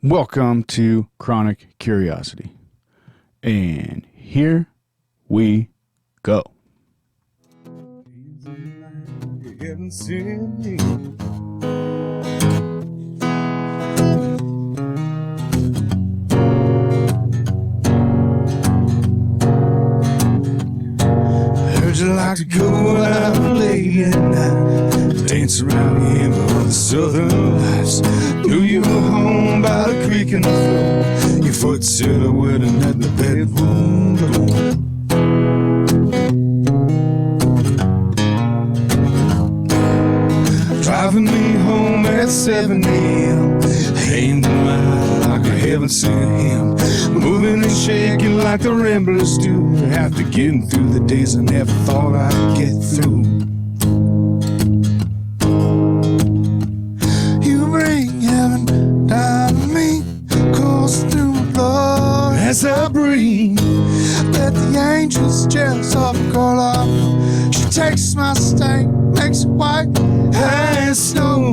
Welcome to Chronic Curiosity. And here we go. Heard you like to go out late at night, dance around the end of the southern lights. Knew you were home by the creek in the floor. Your foot silhouetting at the bedroom door. Driving me home at 7 a.m. Hanging around like a heaven sent him. Moving and shaking like the ramblers do. After getting through the days I never thought I'd get through. You bring heaven down to me, coursing through my blood as I breathe. Bet the angels jealous of a girl I know. She takes my stain, makes it white as snow.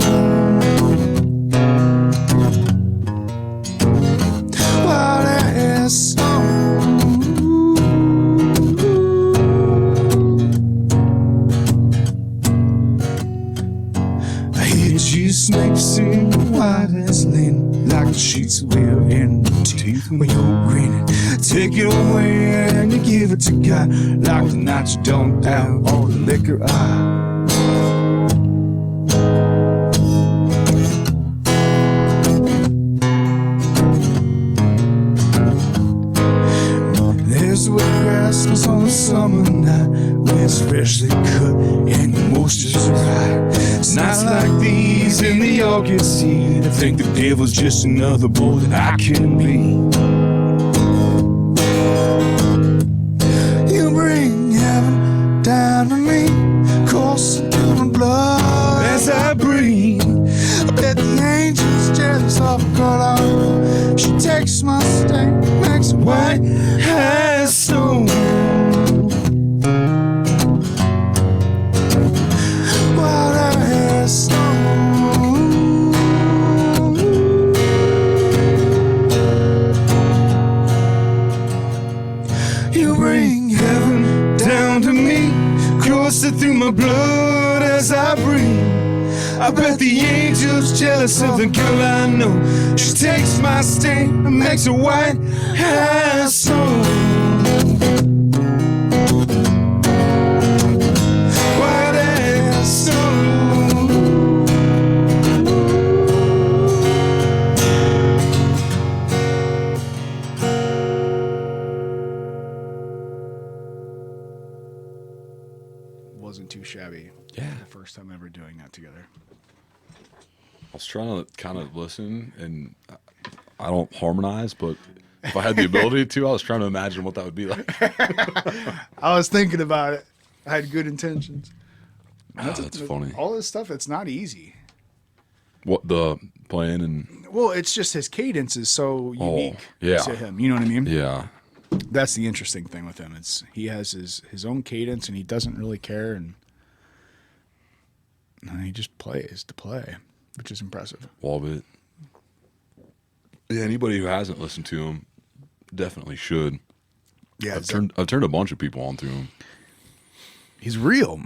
White as snow. I hear Jesus makes it white as linen, like the sheets we're in the teeth when you're grinning. Take it away and you give it to God, like the night you don't have all the liquor There's the wet grass smells on a summer night, when it's freshly cut and the moisture's right. It's nights like these in the August heat, I think the devil's just another boy that I can be. You bring heaven down to me, coursing through my blood as I breathe. I bet the angels jealous of a girl I know. She takes my stain, makes it white as snow. White as snow. You bring heaven down to me, coursing through my blood as I breathe. I bet the angels jealous of the girl I know. She takes my stain and makes it white as snow. White as snow. Wasn't too shabby. Yeah. The first time ever doing that together. I was trying to kind of listen, and I don't harmonize, but if I had the ability to, I was trying to imagine what that would be like. I was thinking about it. I had good intentions. That's funny. All this stuff, it's not easy. What, the playing and... Well, it's just his cadence is so unique yeah. to him. You know what I mean? Yeah. That's the interesting thing with him. It's he has his own cadence, and he doesn't really care, and he just plays to play, which is impressive. Love it. Yeah, anybody who hasn't listened to him definitely should. Yeah, I've turned a bunch of people on to him. He's real.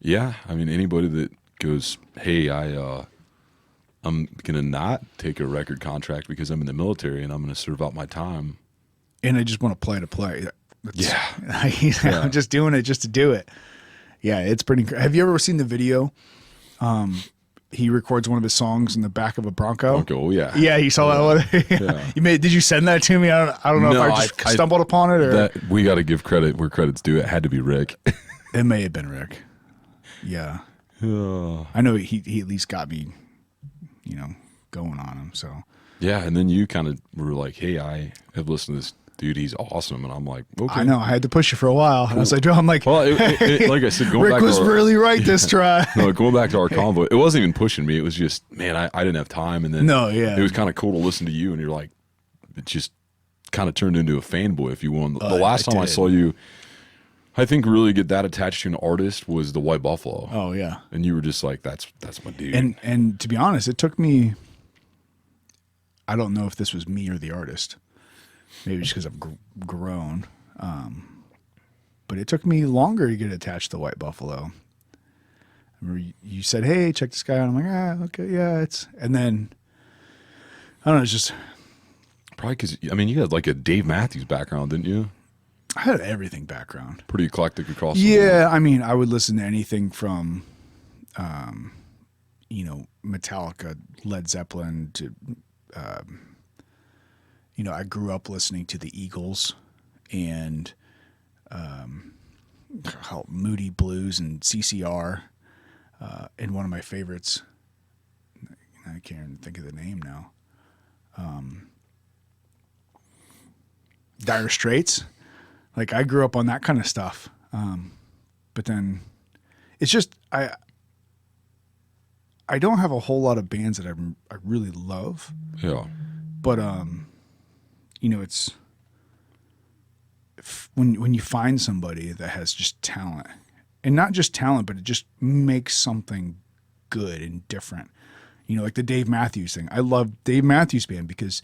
Yeah, I mean, anybody that goes, hey, I'm gonna not take a record contract because I'm in the military and I'm gonna serve out my time. And I just want to play to play. Yeah. I'm just doing it just to do it. Yeah, it's pretty. Have you ever seen the video? He records one of his songs in the back of a Bronco. Oh yeah. Yeah, you saw that one. Yeah. Did you send that to me? I don't know if I just stumbled upon it or we got to give credit where credit's due. It had to be Rick. It may have been Rick. Yeah. I know he at least got me, going on him. So. Yeah, and then you kind of were like, "Hey, I have listened to this dude. He's awesome." And I'm like, "Okay." I know. I had to push you for a while. Cool. And I was like, "I'm like, well, like I said, going Rick back was really right this try." No, going back to our convo, it wasn't even pushing me. It was just, man, I didn't have time. And then it was kind of cool to listen to you, and you're like, it just kind of turned into a fanboy, if you will. The last time I saw you, I think really get that attached to an artist was the White Buffalo. Oh yeah. And you were just like, that's my dude. And to be honest, it took me I don't know if this was me or the artist. Maybe just because I've grown. But it took me longer to get attached to White Buffalo. I remember you said, "Hey, check this guy out." I'm like, okay, yeah, and then I don't know, it's just probably because you had like a Dave Matthews background, didn't you? I had everything background, pretty eclectic across. Yeah, I mean, I would listen to anything from, Metallica, Led Zeppelin to, I grew up listening to the Eagles and Moody Blues and CCR. And one of my favorites, I can't even think of the name now, Dire Straits. Like, I grew up on that kind of stuff. But then it's just, I don't have a whole lot of bands that I really love. Yeah. But, it's when you find somebody that has just talent, and not just talent, but it just makes something good and different. Like the Dave Matthews thing. I love Dave Matthews Band because,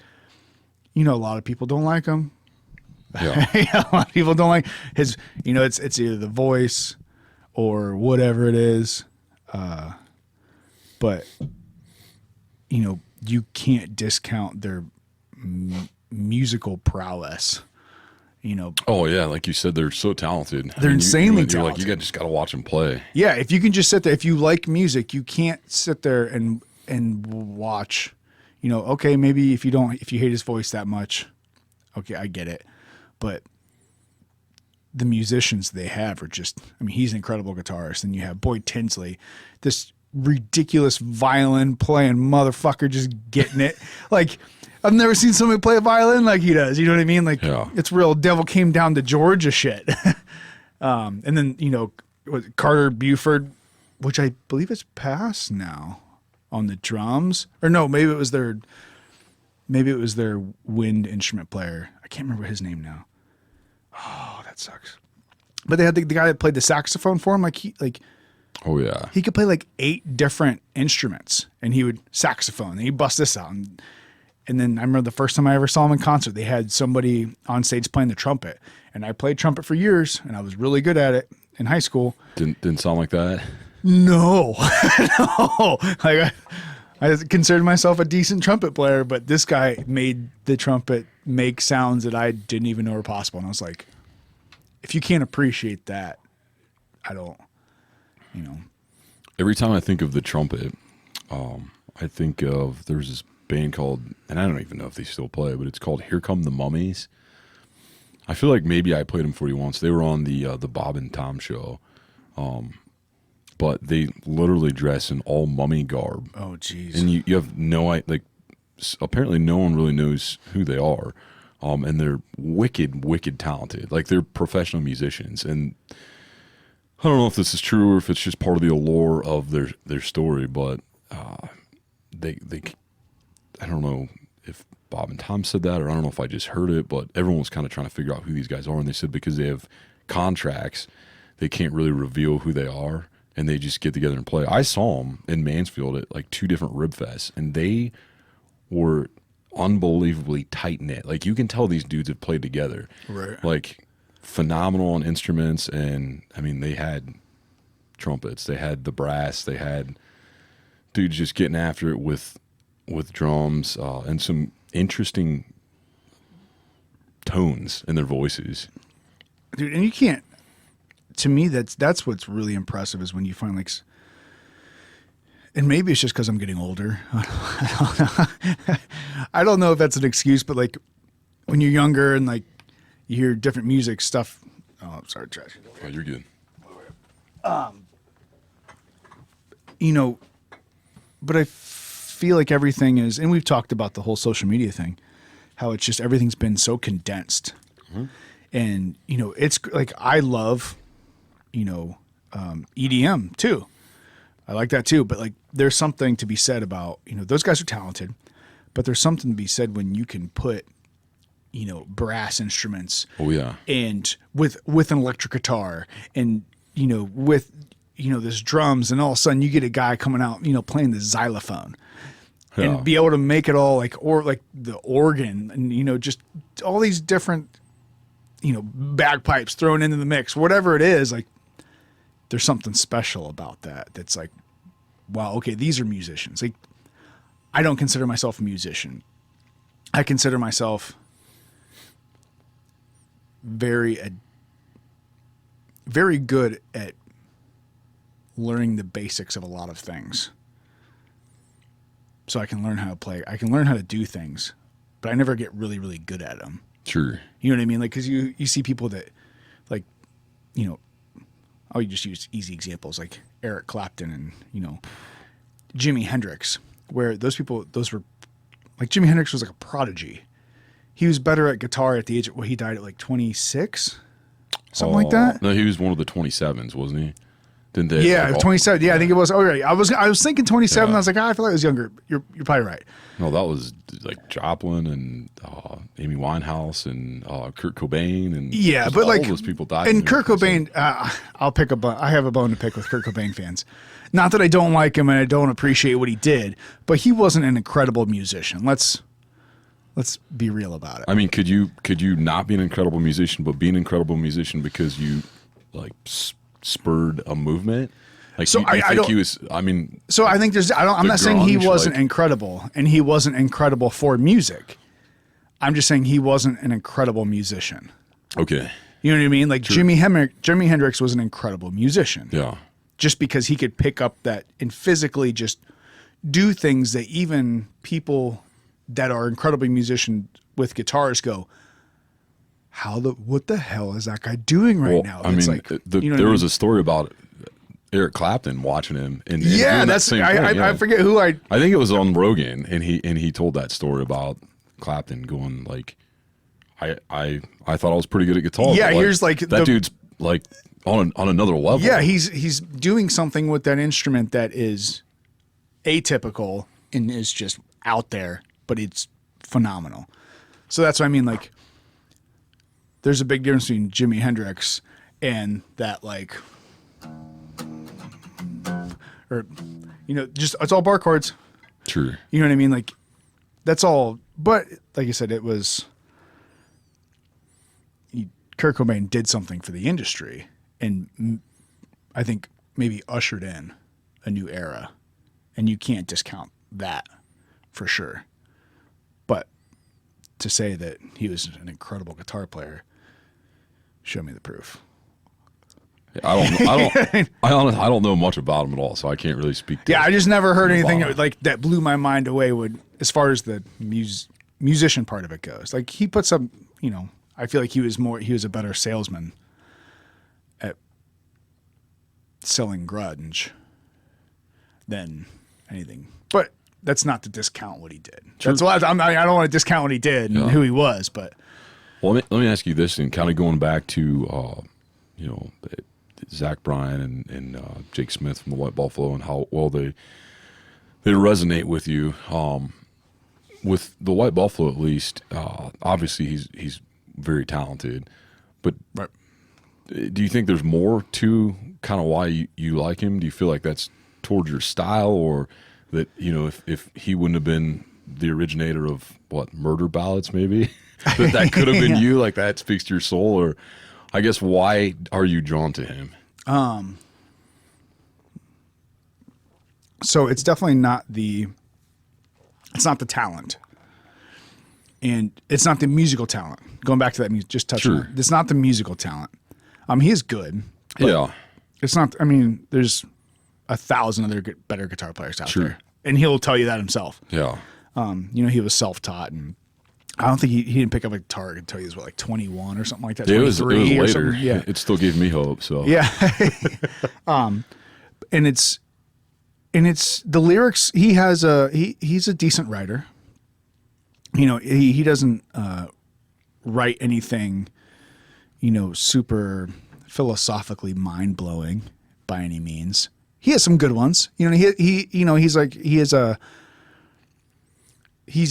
a lot of people don't like him. Yeah. A lot of people don't like his, it's either the voice or whatever it is. But, you can't discount their musical prowess. Oh yeah, like you said, they're so talented. They're insanely talented. Like, you just got to watch them play. Yeah, if you can just sit there, if you like music, you can't sit there and watch. Okay, maybe if you hate his voice that much, okay, I get it. But the musicians they have are just, he's an incredible guitarist. And you have Boyd Tinsley, this ridiculous violin playing motherfucker, just getting it. Like, I've never seen somebody play a violin like he does. You know what I mean? Like, It's real Devil Came Down to Georgia shit. And then, Carter Buford, which I believe is passed now, on the drums. Or no, maybe it was their wind instrument player. I can't remember his name now. Oh, that sucks. But they had the guy that played the saxophone for him. Oh yeah, he could play like 8 different instruments, and he would saxophone. And he'd bust this out. And then I remember the first time I ever saw him in concert, they had somebody on stage playing the trumpet. And I played trumpet for years, and I was really good at it in high school. Didn't sound like that? No. No. Like, I considered myself a decent trumpet player, but this guy made the trumpet make sounds that I didn't even know were possible. And I was like, if you can't appreciate that, I don't, Every time I think of the trumpet, I think of, there's this band called, and I don't even know if they still play, but it's called Here Come the Mummies. I feel like maybe I played them for you once. They were on the Bob and Tom show. But they literally dress in all mummy garb. Oh, jeez. And you have no idea, like, apparently no one really knows who they are. And they're wicked talented. Like, they're professional musicians. And I don't know if this is true or if it's just part of the allure of their story, but they I don't know if Bob and Tom said that, or I don't know if I just heard it, but everyone was kind of trying to figure out who these guys are. And they said because they have contracts, they can't really reveal who they are. And they just get together and play. I saw them in Mansfield at like 2 different rib fests, and they were unbelievably tight knit. Like, you can tell these dudes have played together. Right. Like, phenomenal on instruments, and they had trumpets, they had the brass, they had dudes just getting after it with drums, and some interesting tones in their voices. Dude, and you can't. To me, that's what's really impressive is when you find like, and maybe it's just because I'm getting older. I don't know if that's an excuse, but like when you're younger and like you hear different music stuff. Oh, I'm sorry, trash. Oh, you're good. But I feel like everything is, and we've talked about the whole social media thing, how it's just everything's been so condensed, and it's like I love. EDM too. I like that too. But like, there's something to be said about, those guys are talented, but there's something to be said when you can put, brass instruments. Oh yeah. And with an electric guitar and, with, this drums, and all of a sudden you get a guy coming out, playing the xylophone. and be able to make it all like the organ and just all these different bagpipes thrown into the mix, whatever it is, like there's something special about that. That's like, wow, okay, these are musicians. Like I don't consider myself a musician. I consider myself very good at learning the basics of a lot of things. So I can learn how to play. I can learn how to do things, but I never get really, really good at them. Sure. You know what I mean? Like, because you see people that, like, I'll just use easy examples like Eric Clapton and, Jimi Hendrix, where those were, like, Jimi Hendrix was like a prodigy. He was better at guitar at the age of, he died at like 26, something like that. No, he was one of the 27s, wasn't he? Didn't they? Yeah, 27. Yeah, I think it was. Oh, right. I was thinking 27. Yeah. I was like, I feel like I was younger. You're probably right. No, that was like Joplin and Amy Winehouse and Kurt Cobain and but all like those people died. And Kurt Cobain, I have a bone to pick with Kurt Cobain fans. Not that I don't like him and I don't appreciate what he did, but he wasn't an incredible musician. Let's be real about it. I mean, could you not be an incredible musician, but be an incredible musician because you like spurred a movement? Like, so I think he was. I mean, so I think there's. I'm not saying he wasn't incredible, and he wasn't incredible for music. I'm just saying he wasn't an incredible musician. Okay. You know what I mean? Like Jimi Hendrix was an incredible musician. Yeah. Just because he could pick up that and physically just do things that even people that are incredibly musicians with guitars go, what the hell is that guy doing now? I mean, like, there was a story about Eric Clapton watching him. And that's I forget who I think it was on Rogan, and he told that story about Clapton going like, I thought I was pretty good at guitar. Yeah, but here's like that dude's like on another level. Yeah, he's doing something with that instrument that is atypical and is just out there, but it's phenomenal. So that's what I mean. Like, there's a big difference between Jimi Hendrix and that, like, or, just, it's all bar chords. True. You know what I mean? Like, that's all. But like I said, it was, Kurt Cobain did something for the industry and I think maybe ushered in a new era, and you can't discount that for sure. But to say that he was an incredible guitar player, show me the proof. I don't know much about him at all, so I can't really speak to I just never heard anything like that blew my mind away as far as the musician part of it goes. Like, he puts up, I feel like he was a better salesman at selling grunge than anything. But that's not to discount what he did. True. That's why I don't want to discount what he did and who he was. But well, let me ask you this, and kind of going back to Zach Bryan and Jake Smith from the White Buffalo, and how well they resonate with you. With the White Buffalo, at least, obviously he's very talented, but right. Do you think there's more to kind of why you like him? Do you feel like that's towards your style, or that, if he wouldn't have been the originator of murder ballads, maybe that could have been you, like that speaks to your soul? Or I guess, why are you drawn to him? So it's definitely not it's not the talent, and it's not the musical talent. Going back to that, just touching on it. It's not the musical talent. He is good. Yeah. It's not, I mean, there's 1,000 other better guitar players out there, and he'll tell you that himself. Yeah. He was self-taught, and I don't think he didn't pick up a guitar until he was 21 or something like that. Yeah, it was later. Yeah. It still gave me hope. So yeah. And it's the lyrics. He's a decent writer. He doesn't write anything, super philosophically mind blowing by any means. He has some good ones. He's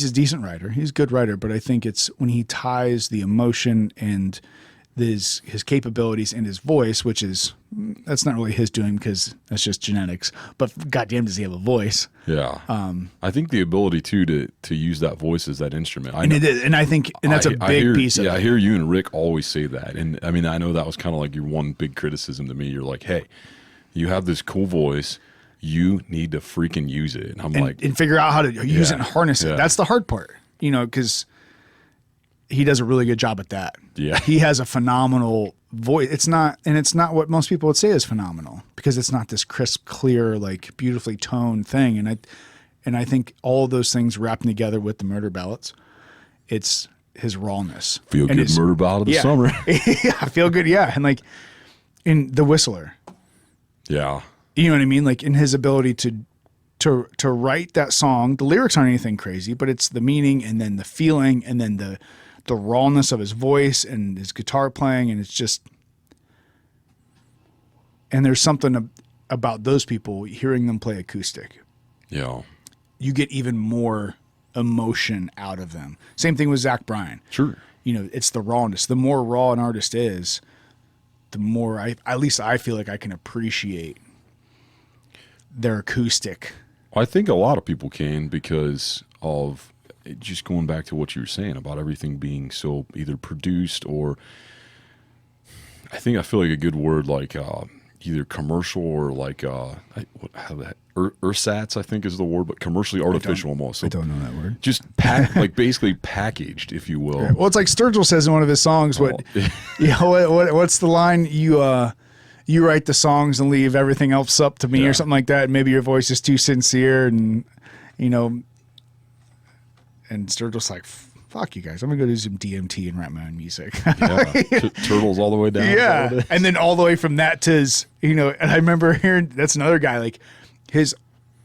a decent writer. He's a good writer, but I think it's when he ties the emotion and his capabilities and his voice, that's not really his doing because that's just genetics. But goddamn, does he have a voice? Yeah. I think the ability to use that voice as that instrument. And I think that's a big piece of it. Yeah, I hear you and Rick always say that. And I mean, I know that was kind of like your one big criticism to me. You're like, hey, you have this cool voice. You need to freaking use it. And I'm like, and figure out how to use it and harness it. That's the hard part, because he does a really good job at that. Yeah. He has a phenomenal voice. It's not what most people would say is phenomenal because it's not this crisp, clear, like beautifully toned thing. And I think all of those things wrapped together with the Murder Ballads, it's his rawness. Feel good Murder Ballad of the summer. Yeah, feel good. Yeah. And like in The Whistler. Yeah. You know what I mean? Like in his ability to write that song, the lyrics aren't anything crazy, but it's the meaning and then the feeling and then the rawness of his voice and his guitar playing. And it's just, and there's something about those people, hearing them play acoustic. Yeah. You get even more emotion out of them. Same thing with Zach Bryan. Sure. It's the rawness. The more raw an artist is, the more at least I feel like I can appreciate their acoustic. I think a lot of people can because of just going back to what you were saying about everything being so either produced or I feel like a good word like either commercial or like ersatz, I think is the word, but commercially artificial almost. So I don't know that word. Just like basically packaged, if you will. Yeah. Well, it's like Sergio says in one of his songs. What's the line? You write the songs and leave everything else up to me or something like that. Maybe your voice is too sincere and and Sergio's like, fuck you guys. I'm going to go do some DMT and write my own music. Turtles all the way down. Yeah. And then all the way from that to and I remember hearing, that's another guy, like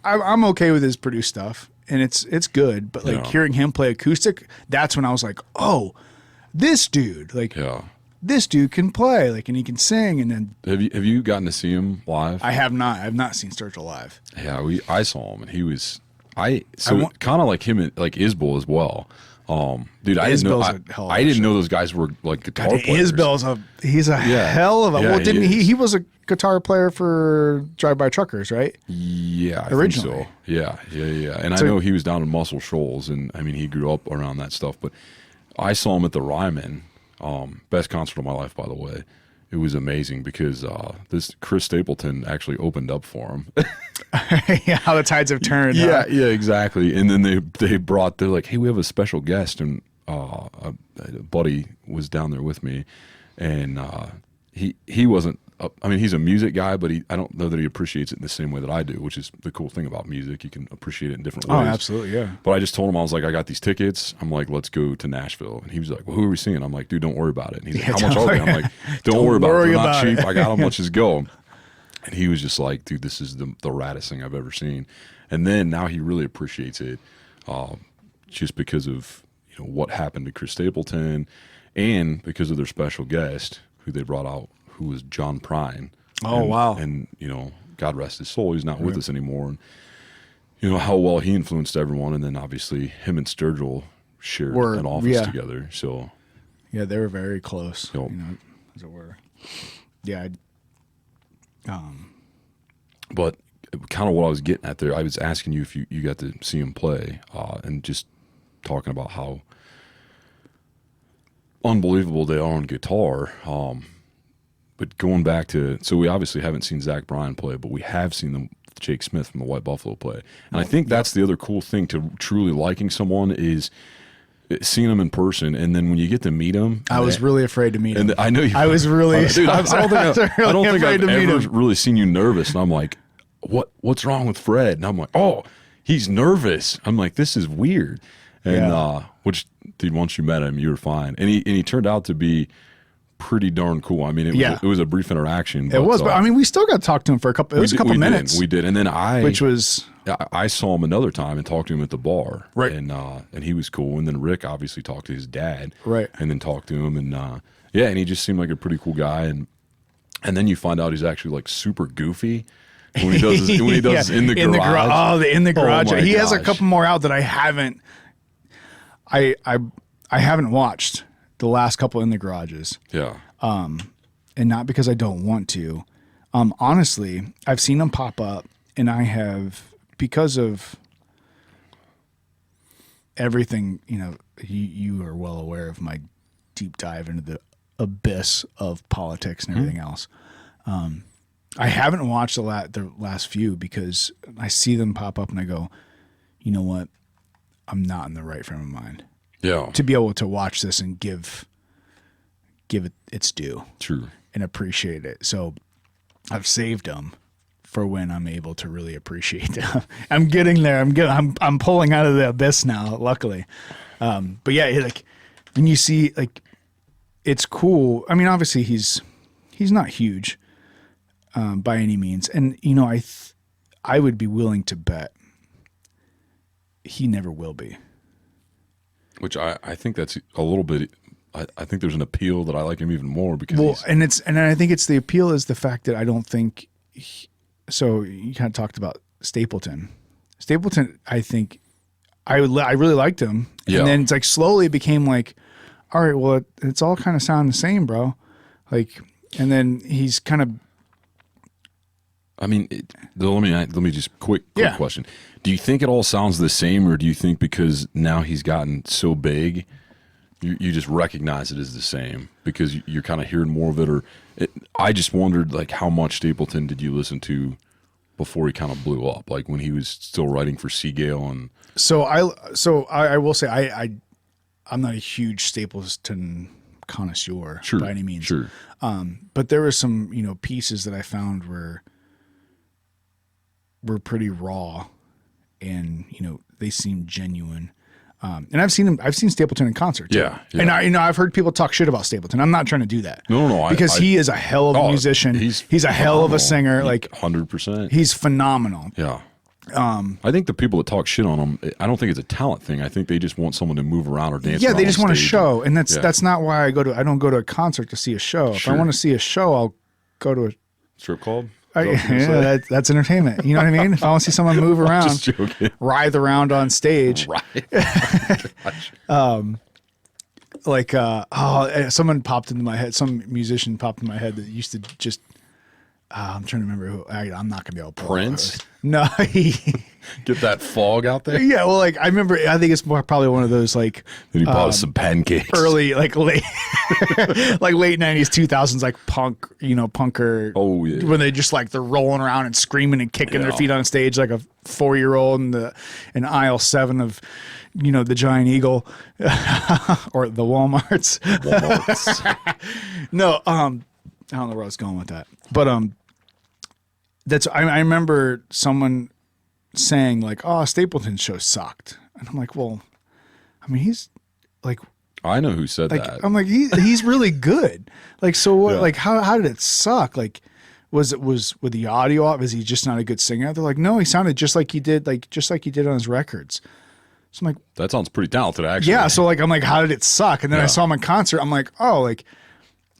I'm okay with his produced stuff and it's good, but like hearing him play acoustic, that's when I was like, oh, this dude, this dude can play, like, and he can sing. And then have you gotten to see him live? I have not. I've not seen Sergio live. Yeah, I saw him, and he was kind of like him, and like Isbell as well. Dude, I didn't know those guys were like guitar players. Isbell's he's a hell of a. Well, didn't he was a guitar player for Drive By Truckers, right? Yeah, originally. I think so. Yeah. And I know he was down in Muscle Shoals, and I mean he grew up around that stuff. But I saw him at the Ryman. Best concert of my life, by the way. It was amazing because this Chris Stapleton actually opened up for him. Yeah, how the tides have turned. Yeah, exactly. And then they're like, hey, we have a special guest, and a buddy was down there with me, and he wasn't. I mean, he's a music guy, but I don't know that he appreciates it in the same way that I do, which is the cool thing about music. You can appreciate it in different ways. Oh, absolutely, yeah. But I just told him, I was like, I got these tickets. I'm like, let's go to Nashville. And he was like, well, who are we seeing? I'm like, dude, don't worry about it. And he's like, how much are they? I'm like, don't worry about it. They're not cheap. I got them. Let's just go. And he was just like, dude, this is the raddest thing I've ever seen. And then now he really appreciates it just because of what happened to Chris Stapleton and because of their special guest who they brought out, who was John Prine. Oh, wow. And, God rest his soul, he's not with us anymore. And, how well he influenced everyone. And then obviously him and Sturgill shared an office together. So, yeah, they were very close, as it were. Yeah. But kind of what I was getting at there, I was asking you if you got to see him play and just talking about how unbelievable they are on guitar. But going back to, so we obviously haven't seen Zach Bryan play, but we have seen Jake Smith from the White Buffalo play. And I think that's the other cool thing to truly liking someone is seeing them in person. And then when you get to meet them. I was really afraid to meet him. I know you. I was really, dude, I don't think I've ever really seen you nervous. And I'm like, what's wrong with Fred? And I'm like, oh, he's nervous. I'm like, this is weird. And which, dude, once you met him, you were fine. And he turned out to be pretty darn cool. I mean, it was a brief interaction. It was, but I mean, we still got to talk to him for a couple minutes. We did. And then I saw him another time and talked to him at the bar. Right. And he was cool. And then Rick obviously talked to his dad. Right. And then talked to him. And and he just seemed like a pretty cool guy. And then you find out he's actually like super goofy when he does his in the garage. Oh, the in the garage. He gosh. has a couple more out that I haven't watched. The last couple in the garages. Yeah. and not because I don't want to. Honestly, I've seen them pop up, and I have, because of everything, you are well aware of my deep dive into the abyss of politics and everything else. I haven't watched the last few because I see them pop up and I go, you know what? I'm not in the right frame of mind. Yeah. To be able to watch this and give it its due. True. And appreciate it. So I've saved them for when I'm able to really appreciate them. I'm getting there. I'm pulling out of the abyss now, luckily. But yeah, like when you see, like, it's cool. I mean, obviously he's not huge by any means. And, I would be willing to bet he never will be. Which I think that's a little bit, I think there's an appeal that I like him even more because and I think it's the appeal is the fact that I don't think, so you kind of talked about Stapleton. Stapleton, I think I really liked him. Yeah. And then it's like slowly it became like, all right, well, it's all kind of sound the same, bro. Like, and then he's kind of, I mean, let me just quick question. Do you think it all sounds the same, or do you think because now he's gotten so big, you just recognize it as the same because you're kind of hearing more of it? Or I just wondered, like, how much Stapleton did you listen to before he kind of blew up, like when he was still writing for Seagale? And so I will say I'm not a huge Stapleton connoisseur by any means. Sure. But there were some pieces that I found were pretty raw, and they seemed genuine. And I've seen Stapleton in concert too. Yeah. And I've heard people talk shit about Stapleton. I'm not trying to do that. No. Because he is a hell of a musician. He's a hell of a singer. Like 100%. He's phenomenal. Yeah. I think the people that talk shit on him, I don't think it's a talent thing. I think they just want someone to move around or dance. Yeah, they just want a stage. show, and that's not why I don't go to a concert to see a show. If I want to see a show, I'll go to a strip club. That's entertainment. You know what I mean? If I want to see someone move around, just joking. writhe around on stage, someone popped into my head. Some musician popped in my head that used to just. I'm trying to remember who. I'm not gonna be able to. Prince? No, Get that fog out there. Yeah, well, like I remember. I think it's probably one of those like. Then he bought us some pancakes. Early, like late, like late '90s, 2000s, like punk. Punker. Oh yeah. When they just like they're rolling around and screaming and kicking their feet on stage like a 4-year-old in aisle 7 of, the Giant Eagle, or the Walmarts. No, I don't know where I was going with that, but I remember someone saying like, "Oh, Stapleton's show sucked," and I'm like, "Well, I mean, he's like." I know who said like, that. I'm like, he's really good. Like, so what? Yeah. Like, how did it suck? Like, was with the audio off? Is he just not a good singer? They're like, no, he sounded just like he did on his records. So I'm like, that sounds pretty talented, actually. Yeah. So like, I'm like, how did it suck? And then I saw him in concert. I'm like, oh, like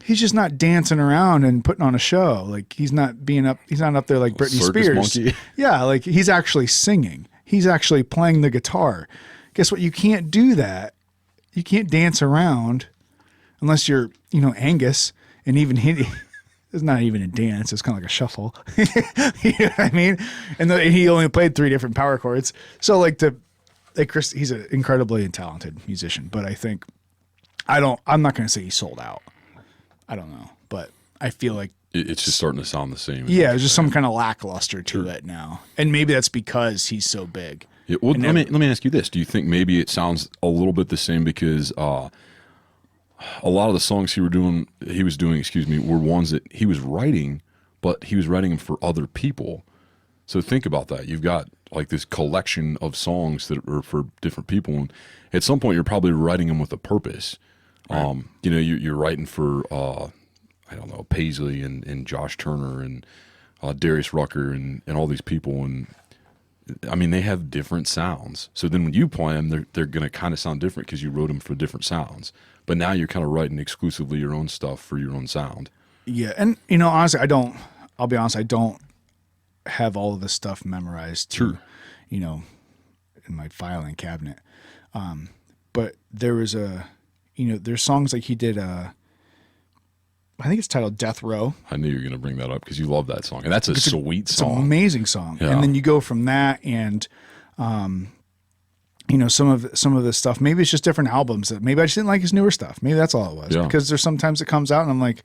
he's just not dancing around and putting on a show. Like he's not up there like Britney Spears. Monkey. Yeah. Like he's actually singing. He's actually playing the guitar. Guess what? You can't do that. You can't dance around unless you're, Angus, and even he, it's not even a dance. It's kind of like a shuffle. You know what I mean? And he only played 3 different power chords. So Chris, he's an incredibly talented musician, but I think I'm not going to say he sold out. I don't know, but I feel like it's just starting to sound the same. Yeah, there's just some kind of lackluster to it now. And maybe that's because he's so big. Yeah, well, let me ask you this. Do you think maybe it sounds a little bit the same because a lot of the songs he was doing, were ones that he was writing, but he was writing them for other people. So think about that. You've got like this collection of songs that are for different people, and at some point you're probably writing them with a purpose. Right. You're writing for I don't know, Paisley and Josh Turner and Darius Rucker and all these people, and I mean, they have different sounds. So then when you play them, they're going to kind of sound different because you wrote them for different sounds. But now you're kind of writing exclusively your own stuff for your own sound. Yeah. And, honestly, I'll be honest, I don't have all of this stuff memorized in my filing cabinet. But there was there's songs like he did, I think it's titled Death Row. I knew you were going to bring that up because you love that song. And that's a sweet song. It's an amazing song. Yeah. And then you go from that and, you know, some of the stuff, maybe it's just different albums that maybe I just didn't like his newer stuff. Maybe that's all it was. Yeah. Because there's sometimes it comes out and I'm like,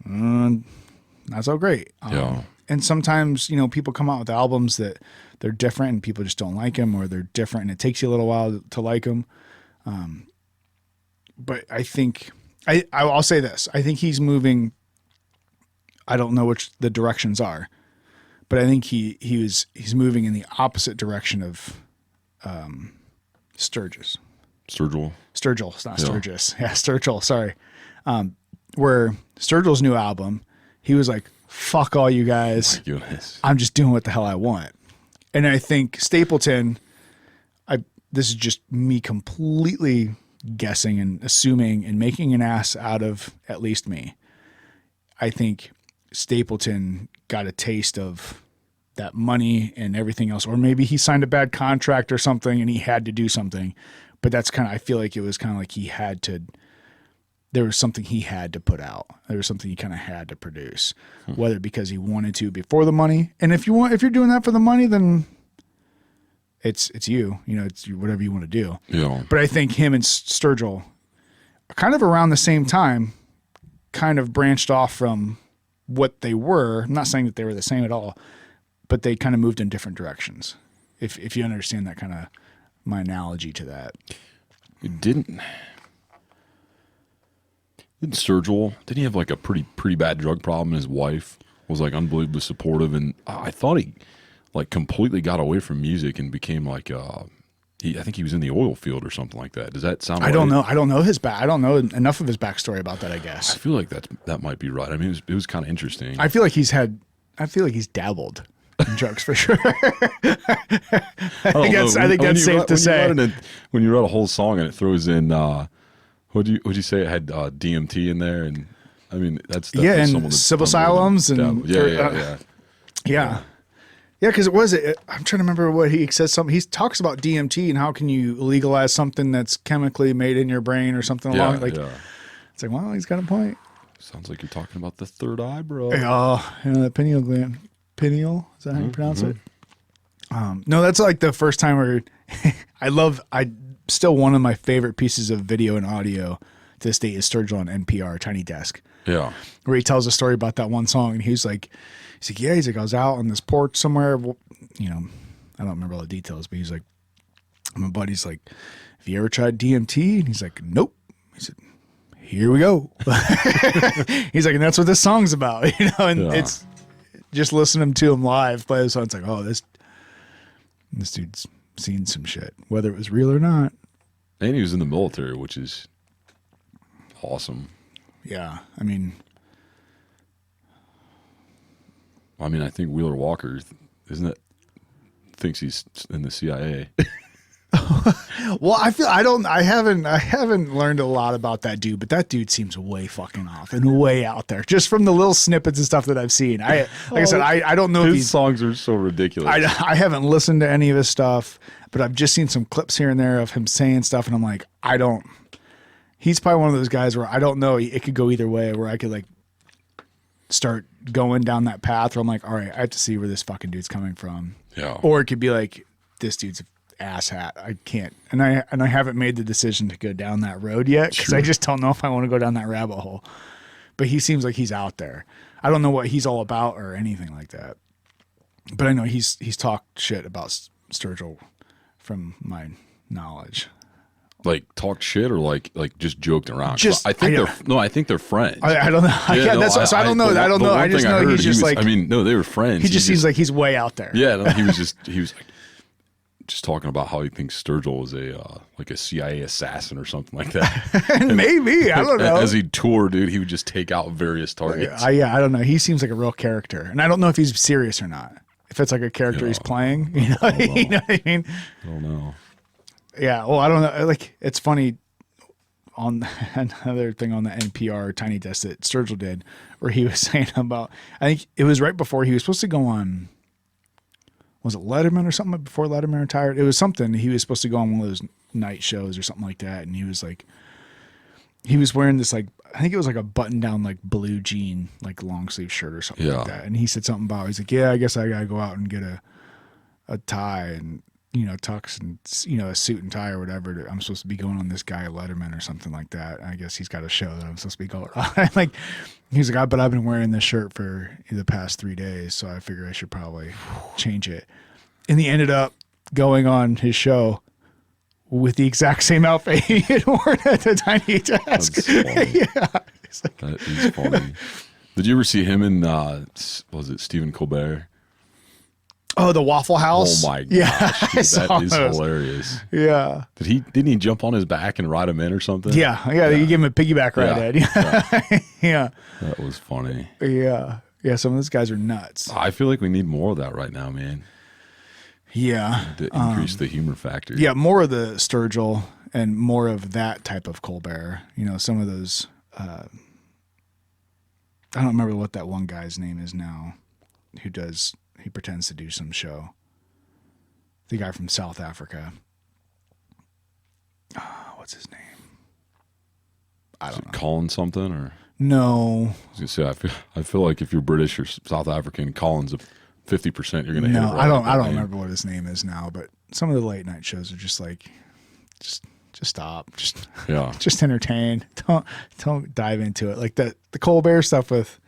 not so great. Yeah. And sometimes, you know, people come out with albums that they're different and people just don't like them, or they're different and it takes you a little while to like them. But I think I'll say this. I think he's moving. I don't know which the directions are, but I think he's moving in the opposite direction of Sturgis. Sturgill. It's not Sturgis. Yeah, Sturgill. Sorry. Where Sturgill's new album, he was like, fuck all you guys. Oh my goodness. I'm just doing what the hell I want. And I think Stapleton, this is just me completely guessing and assuming and making an ass out of at least me. I think Stapleton got a taste of that money and everything else, or maybe he signed a bad contract or something and he had to do something. But that's kind of, I feel like it was kind of like there was something he had to put out. There was something he kind of had to produce, whether because he wanted to before the money. And if you're doing that for the money, then it's you, you know, it's whatever you want to do. Yeah. But I think him and Sturgill kind of around the same time kind of branched off from what they were. I'm not saying that they were the same at all, but they kind of moved in different directions. If you understand that kind of my analogy to that. It didn't Sturgill, didn't he have like a pretty bad drug problem? And his wife was like unbelievably supportive, and I thought he like completely got away from music and became like I think he was in the oil field or something like that. Does that sound right? I don't know. I don't know his back. I don't know enough of his backstory about that, I guess. I feel like that might be right. I mean, it was kind of interesting. I feel like he's dabbled in drugs for sure. I think that's safe to say. When you write a whole song and it throws in would you say it had DMT in there? And I mean, that's and psilocybins and yeah. Because it was. I'm trying to remember what he says. Something he talks about DMT and how can you legalize something that's chemically made in your brain or something along like. Yeah. It's like, well, he's got a point. Sounds like you're talking about the third eye, bro. Oh, the pineal gland. Pineal, is that how you pronounce it? No, that's like the first time where I still one of my favorite pieces of video and audio to this day is Sergio on NPR, Tiny Desk. Yeah. Where he tells a story about that one song and he's like, I was out on this porch somewhere, you know, I don't remember all the details, but he's like, my buddy's like, have you ever tried DMT? And he's like, nope. He said, here we go. He's like, and that's what this song's about, you know, and it's just listening to him live play the song. It's like, oh, this dude's seen some shit, whether it was real or not. And he was in the military, which is awesome. Yeah. I mean, I think Wheeler Walker, thinks he's in the CIA. Well, I haven't learned a lot about that dude, but that dude seems way fucking off and way out there just from the little snippets and stuff that I've seen. I don't know his songs are so ridiculous. I haven't listened to any of his stuff, but I've just seen some clips here and there of him saying stuff. And I'm like, he's probably one of those guys where I don't know. It could go either way where I could like start going down that path where I'm like, all right, I have to see where this fucking dude's coming from. Yeah. Or it could be like, this dude's asshat. I can't, and I haven't made the decision to go down that road yet because I just don't know if I want to go down that rabbit hole. But he seems like he's out there. I don't know what he's all about or anything like that. But I know he's talked shit about Sturgill from my knowledge. Like talked shit or like just joked around. I think they're friends. I don't know. I don't know. I don't know. I just know he's just like. They were friends. He just seems like he's way out there. Yeah, no, he was like. Just talking about how he thinks Sturgill is like a CIA assassin or something like that. Maybe, I don't know. As he toured, dude, he would just take out various targets. I don't know. He seems like a real character, and I don't know if he's serious or not. If it's like a character he's playing, you know what I mean? I don't know. Yeah, well, I don't know. Like, it's funny. On another thing on the NPR Tiny Desk that Sturgill did, where he was saying about, I think it was right before he was supposed to go on. Was it Letterman or something before Letterman retired? It was something. He was supposed to go on one of those night shows or something like that. And he was like, he was wearing this like I think it was like a button down, like blue jean, like long sleeve shirt or something like that. And he said something about, he's like, yeah, I guess I got to go out and get a tie and, tux and, a suit and tie or whatever. I'm supposed to be going on this guy Letterman or something like that. I guess he's got a show that I'm supposed to be going on. Like, he's like, but I've been wearing this shirt for the past 3 days, so I figure I should probably change it. And he ended up going on his show with the exact same outfit he had worn at the tiny desk. That's funny. Yeah. Like, that is funny. Did you ever see him in, was it Stephen Colbert? Oh, the Waffle House? Oh my gosh. Yeah, Dude, that is hilarious. Yeah. Didn't he jump on his back and ride him in or something? Yeah. You give him a piggyback ride. Yeah. Yeah. That was funny. Yeah. Yeah. Some of those guys are nuts. I feel like we need more of that right now, man. Yeah. To increase the humor factor. Yeah. More of the Sturgill and more of that type of Colbert. Some of those, I don't remember what that one guy's name is now he pretends to do some show. The guy from South Africa. What's his name? I don't know. Colin something or? No. I was gonna say I feel like if you're British or South African, Colin's a 50%. You're gonna hit it right. I don't remember what his name is now, but some of the late night shows are just like, just stop, just entertain. Don't dive into it. Like the Colbert stuff with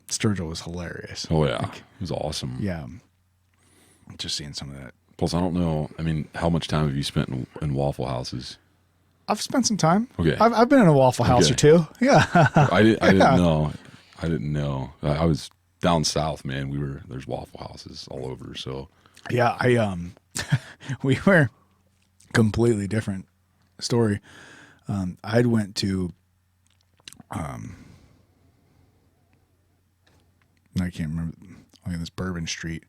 Sturgill was hilarious. Oh yeah, it was awesome. Yeah, just seeing some of that. Plus, I don't know. I mean, how much time have you spent in Waffle Houses? I've spent some time. Okay, I've been in a Waffle House or two. Yeah, I didn't know. I didn't know. I was down south, man. There's Waffle Houses all over. So yeah, we were completely different story. I'd went to I can't remember. I think it was Bourbon Street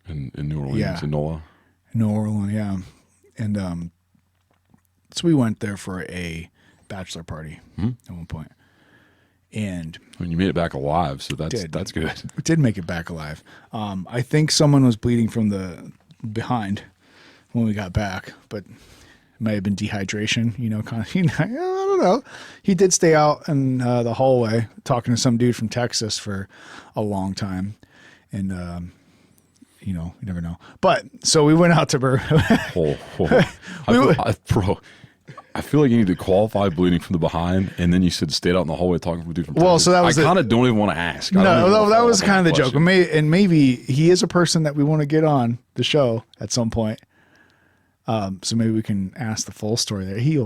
in New Orleans, in NOLA. New Orleans, yeah. And so we went there for a bachelor party at one point. And you made it back alive, so that's good. We did make it back alive. I think someone was bleeding from the behind when we got back, but it might have been dehydration, kind of, I don't know. He did stay out in the hallway talking to some dude from Texas for a long time. And, you never know. But so we went out to I feel like you need to qualify bleeding from the behind, and then you said stayed out in the hallway talking to a dude from Texas. Well, so that was I kind of don't even want to ask. No, that was kind of the joke. And maybe he is a person that we want to get on the show at some point. So maybe we can ask the full story there. He'll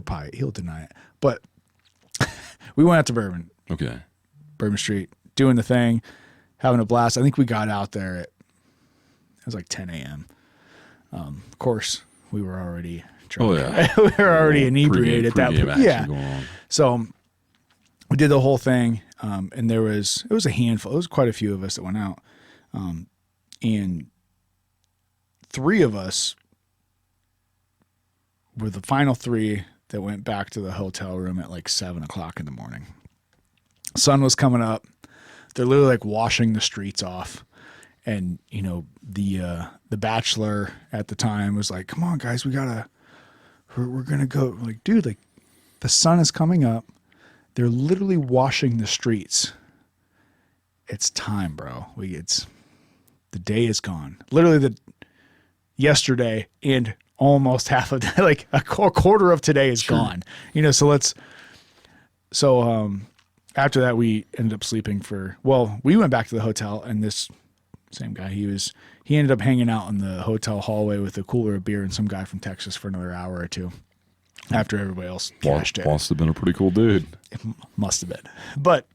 deny it. But we went out to Bourbon Street, doing the thing, having a blast. I think we got out there it was like 10 a.m. Of course, we were already drunk. Oh yeah, we were already inebriated at that point. Yeah. Going on. So we did the whole thing, and it was a handful. It was quite a few of us that went out, and 3 of us were the final 3 that went back to the hotel room at like 7:00 in the morning. Sun was coming up. They're literally like washing the streets off. And, the bachelor at the time was like, come on guys, we're going to go. Like, dude, like the sun is coming up. They're literally washing the streets. It's time, bro. The day is gone. Literally yesterday and almost half of the, like a quarter of today is gone. So after that we ended up sleeping we went back to the hotel, and this same guy, he ended up hanging out in the hotel hallway with a cooler of beer and some guy from Texas for another hour or two after everybody else cashed it. Must have been a pretty cool dude. It must have been. But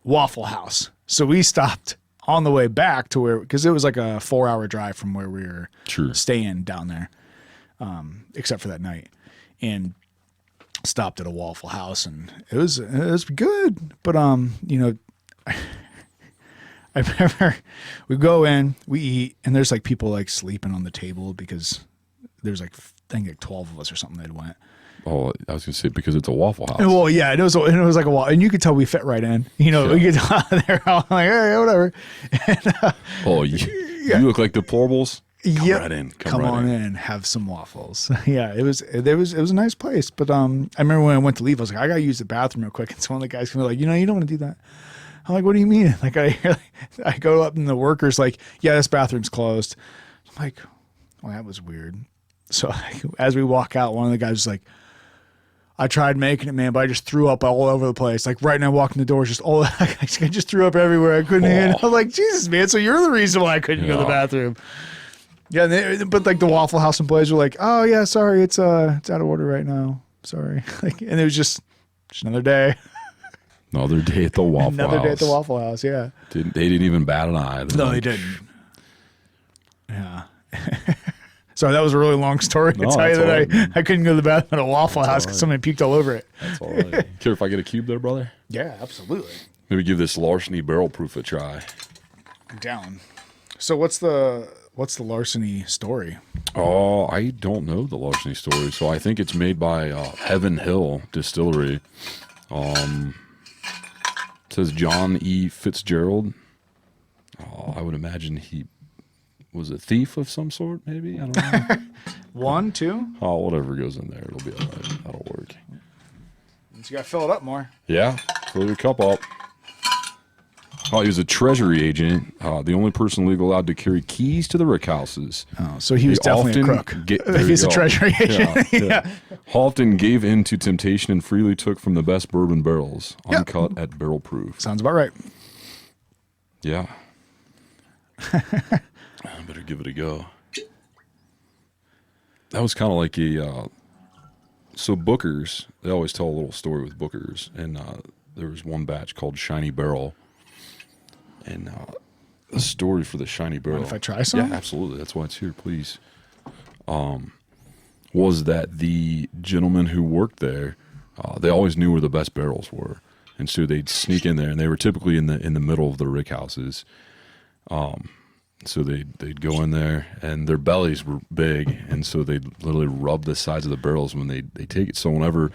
Waffle House. So we stopped on the way back to because it was like a 4-hour drive from where we were staying down there. Except for that night, and stopped at a Waffle House, and it was good. But I remember we go in, we eat, and there's like people like sleeping on the table because there's like I think like 12 of us or something that went. Oh, I was gonna say because it's a Waffle House. Well, yeah, it was like a wall, and you could tell we fit right in. We get out there, I'm like, hey, whatever. And, you look like deplorables. Come on in, have some waffles. Yeah, it was a nice place. But I remember when I went to leave, I was like, I gotta use the bathroom real quick. And so one of the guys came like, you don't want to do that. I'm like, what do you mean? Like I go up and the worker's like, yeah, this bathroom's closed. I'm like, well, that was weird. So as we walk out, one of the guys was like, I tried making it, man, but I just threw up all over the place. Like right now, walking the doors, I just threw up everywhere. I couldn't handle. I'm like, Jesus, man. So you're the reason why I couldn't go to the bathroom. Yeah, but like the Waffle House employees were like, oh yeah, sorry, it's out of order right now. Sorry. And it was just another day. Another day at the Waffle House. Another day at the Waffle House. Yeah. They didn't even bat an eye. No, they didn't. Yeah. Sorry, that was a really long story to tell you that I couldn't go to the bathroom at a Waffle House because somebody puked all over it. That's all right. Care if I get a cube there, brother? Yeah, absolutely. Maybe give this larceny barrel proof a try. I'm down. So what's the larceny story? Oh, I don't know the larceny story. So I think it's made by Heaven Hill Distillery. It says John E. Fitzgerald. I would imagine he was a thief of some sort, maybe? I don't know. 1, 2? Oh, whatever goes in there, it'll be all right. That'll work. So you got to fill it up more. Yeah, fill your cup up. Oh, he was a treasury agent, the only person legally allowed to carry keys to the rick houses. Oh, so he was definitely a crook. If he's a treasury agent. Yeah. Often gave in to temptation and freely took from the best bourbon barrels, uncut at barrel proof. Sounds about right. Yeah. I better give it a go. That was kind of like so Booker's, they always tell a little story with Booker's, and there was one batch called Shiny Barrel. And the story for the Shiny Barrel. Mind if I try some? Yeah, absolutely. That's why it's here, please. Was that the gentleman who worked there, they always knew where the best barrels were. And so they'd sneak in there, and they were typically in the middle of the rick houses. So they'd go in there, and their bellies were big, and so they'd literally rub the sides of the barrels when they take it. So whenever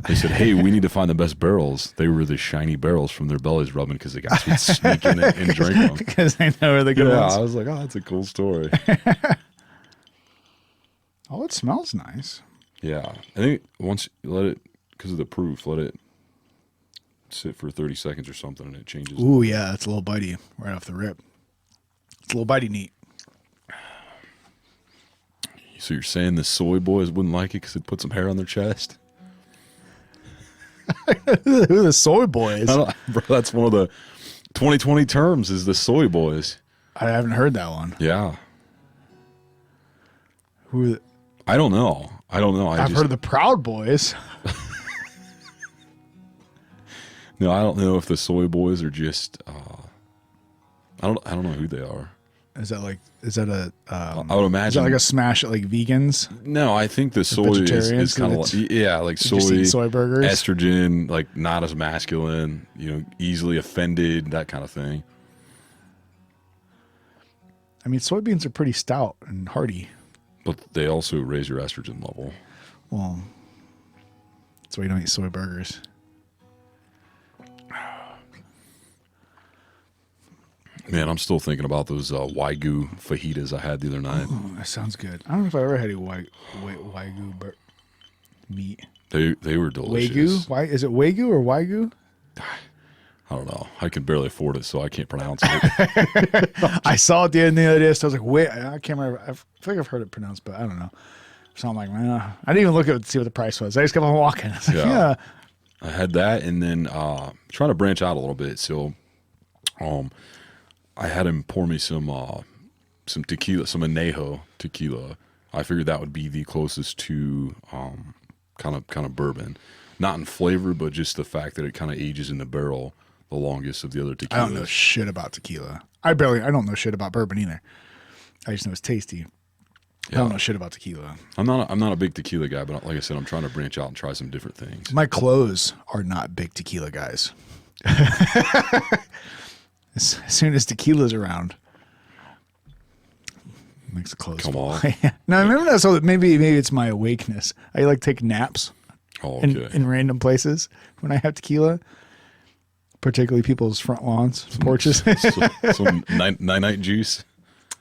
they said, hey, we need to find the best barrels, they were the shiny barrels from their bellies rubbing because the guys would sneak in and drink them. Because they know where the good ones. Yeah, I was like, oh, that's a cool story. Oh, it smells nice. Yeah. I think once you let it, because of the proof, let it sit for 30 seconds or something, and it changes. Ooh, yeah, it's a little bitey right off the rip. It's a little bitey neat. So you're saying the Soy Boys wouldn't like it because it put some hair on their chest? Who are the Soy Boys? Bro, that's one of the 2020 terms is the Soy Boys. I haven't heard that one. Yeah. Who? I don't know. I've heard of the Proud Boys. No, I don't know if the Soy Boys are just. I don't know who they are. Is that a? I would imagine. Is that like a smash at like vegans? No, I think the soy is kind of like soy burgers, estrogen, like not as masculine, easily offended, that kind of thing. I mean, soybeans are pretty stout and hearty, but they also raise your estrogen level. Well, that's why you don't eat soy burgers. Man, I'm still thinking about those Wagyu fajitas I had the other night. Oh, that sounds good. I don't know if I ever had a Wagyu meat. They were delicious. Wagyu? Is it Wagyu or Wagyu? I don't know. I can barely afford it, so I can't pronounce it. I saw it the other day, so I was like, wait, I can't remember. I feel like I've heard it pronounced, but I don't know. So I'm like, man, I didn't even look at it to see what the price was. I just kept on walking. I was like, yeah. I had that, and then trying to branch out a little bit. So, I had him pour me some tequila, some añejo tequila. I figured that would be the closest to kind of bourbon, not in flavor, but just the fact that it kind of ages in the barrel the longest of the other tequilas. I don't know shit about tequila. I don't know shit about bourbon either. I just know it's tasty. Yeah. I don't know shit about tequila. I'm not a big tequila guy, but like I said, I'm trying to branch out and try some different things. My clothes are not big tequila guys. As soon as tequila's around, it makes the clothes fall. No, remember that? So maybe it's my awakeness. I like take naps in random places when I have tequila, particularly people's front lawns, porches. Some night juice.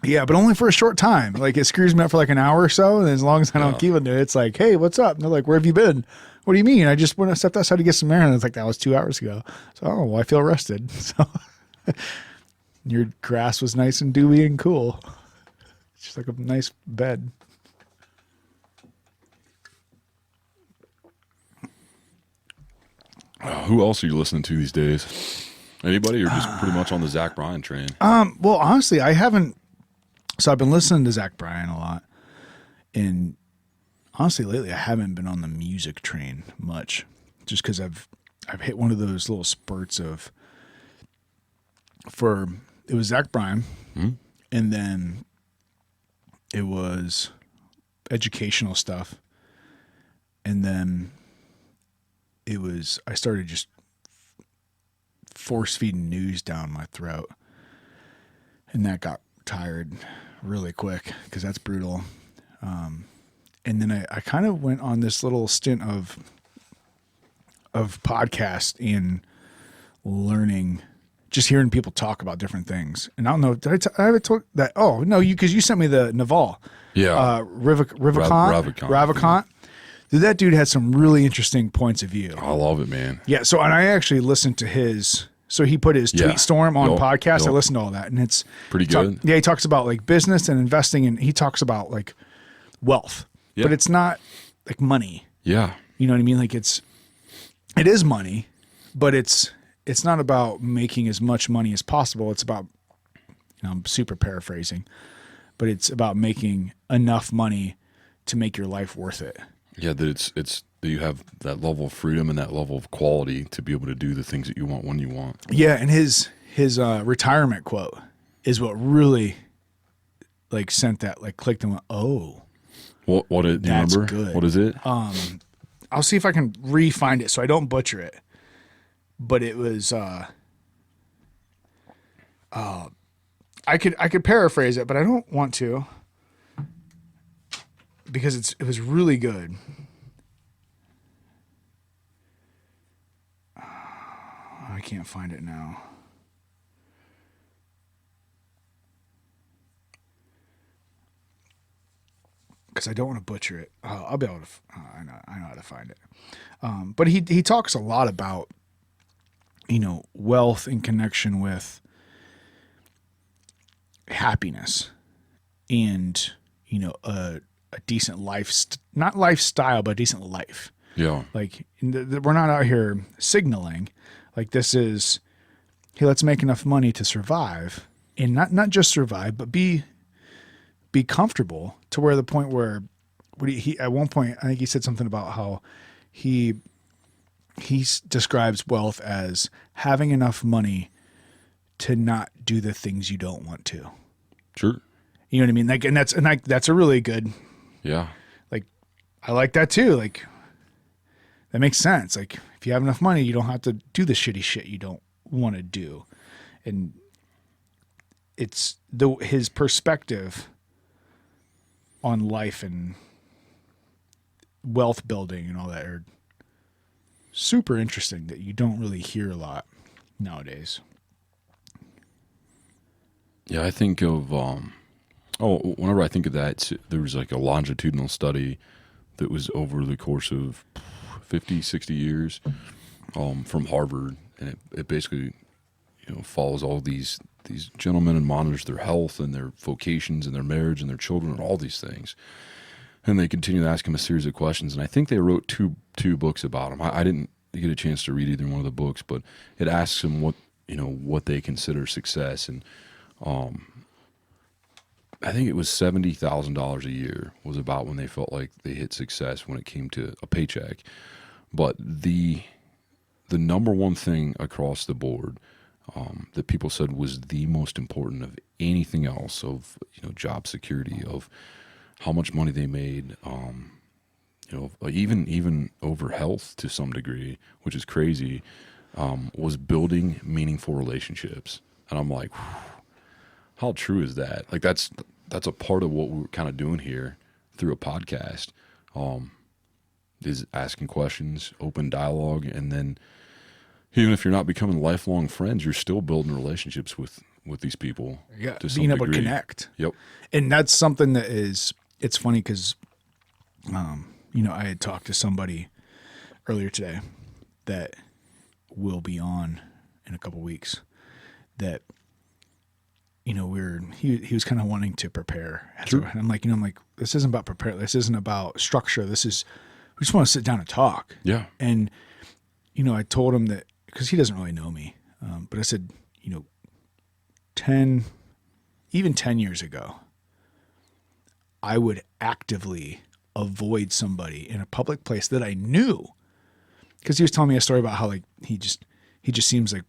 Yeah, but only for a short time. Like it screws me up for like an hour or so, and as long as I don't keep it, it's like, hey, what's up? And they're like, where have you been? What do you mean? I just went and stepped outside to get some air, and it's like that was 2 hours ago. So well, I feel rested. So your grass was nice and dewy and cool. It's just like a nice bed. Who else are you listening to these days? Anybody, or just pretty much on the Zach Bryan train? Well, honestly, I haven't. So I've been listening to Zach Bryan a lot, and honestly, lately I haven't been on the music train much, just because I've hit one of those little spurts of. It was Zach Bryan, and then it was educational stuff, and then I started just force feeding news down my throat, and that got tired really quick because that's brutal. And then I kind of went on this little stint of podcast and learning, just hearing people talk about different things. And I don't know, did I have told that? Oh no, because you sent me the Naval, Ravikant. Dude, that dude had some really interesting points of view. I love it, man. Yeah. So, and I actually listened to his. So he put his Tweet Storm on podcast. I listened to all that, and it's pretty good. He talks about like business and investing, and he talks about like wealth, but it's not like money. Yeah. You know what I mean? Like it is money, but it's not about making as much money as possible. It's about, I'm super paraphrasing, but it's about making enough money to make your life worth it. Yeah, that it's that you have that level of freedom and that level of quality to be able to do the things that you want when you want. Yeah, and his retirement quote is what really like sent that, like clicked and went, oh. Do you remember? Good. What is it? I'll see if I can re-find it so I don't butcher it. But it was I could paraphrase it, but I don't want to. Because it was really good. I can't find it now. Because I don't want to butcher it. I'll be able to. I know how to find it. But he talks a lot about, wealth in connection with happiness, and a decent life, not lifestyle, but a decent life. Yeah. Like we're not out here signaling like this is, hey, let's make enough money to survive, and not just survive, but be comfortable to where the point where he at one point, I think he said something about how he describes wealth as having enough money to not do the things you don't want to. Sure. You know what I mean? Like, and that's a really good. Yeah. Like, I like that too. Like, that makes sense. Like, if you have enough money, you don't have to do the shitty shit you don't want to do. And it's his perspective on life and wealth building and all that are super interesting that you don't really hear a lot nowadays. Yeah, I think of whenever I think of that, there was like a longitudinal study that was over the course of 50, 60 years from Harvard, and it basically follows all these gentlemen and monitors their health and their vocations and their marriage and their children and all these things. And they continue to ask him a series of questions, and I think they wrote two books about him. I didn't get a chance to read either one of the books, but it asks them what they consider success, and I think it was $70,000 a year was about when they felt like they hit success when it came to a paycheck. But the number one thing across the board that people said was the most important of anything else, of job security, of how much money they made, even over health to some degree, which is crazy, was building meaningful relationships. And I'm like, how true is that? Like that's a part of what we're kind of doing here through a podcast, is asking questions, open dialogue, and then Even if you're not becoming lifelong friends, you're still building relationships with these people. Yeah, being able to connect. Yep. And that's something that is, it's funny because, you know, I had talked to somebody earlier today that will be on in a couple weeks that, you know, he was kind of wanting to prepare. Sure. And I'm like, you know, this isn't about prepare. This isn't about structure. We just want to sit down and talk. Yeah. And, you know, I told him that, because he doesn't really know me, but I said, you know, 10 years ago, I would actively avoid somebody in a public place that I knew, because he was telling me a story about how like he just seems like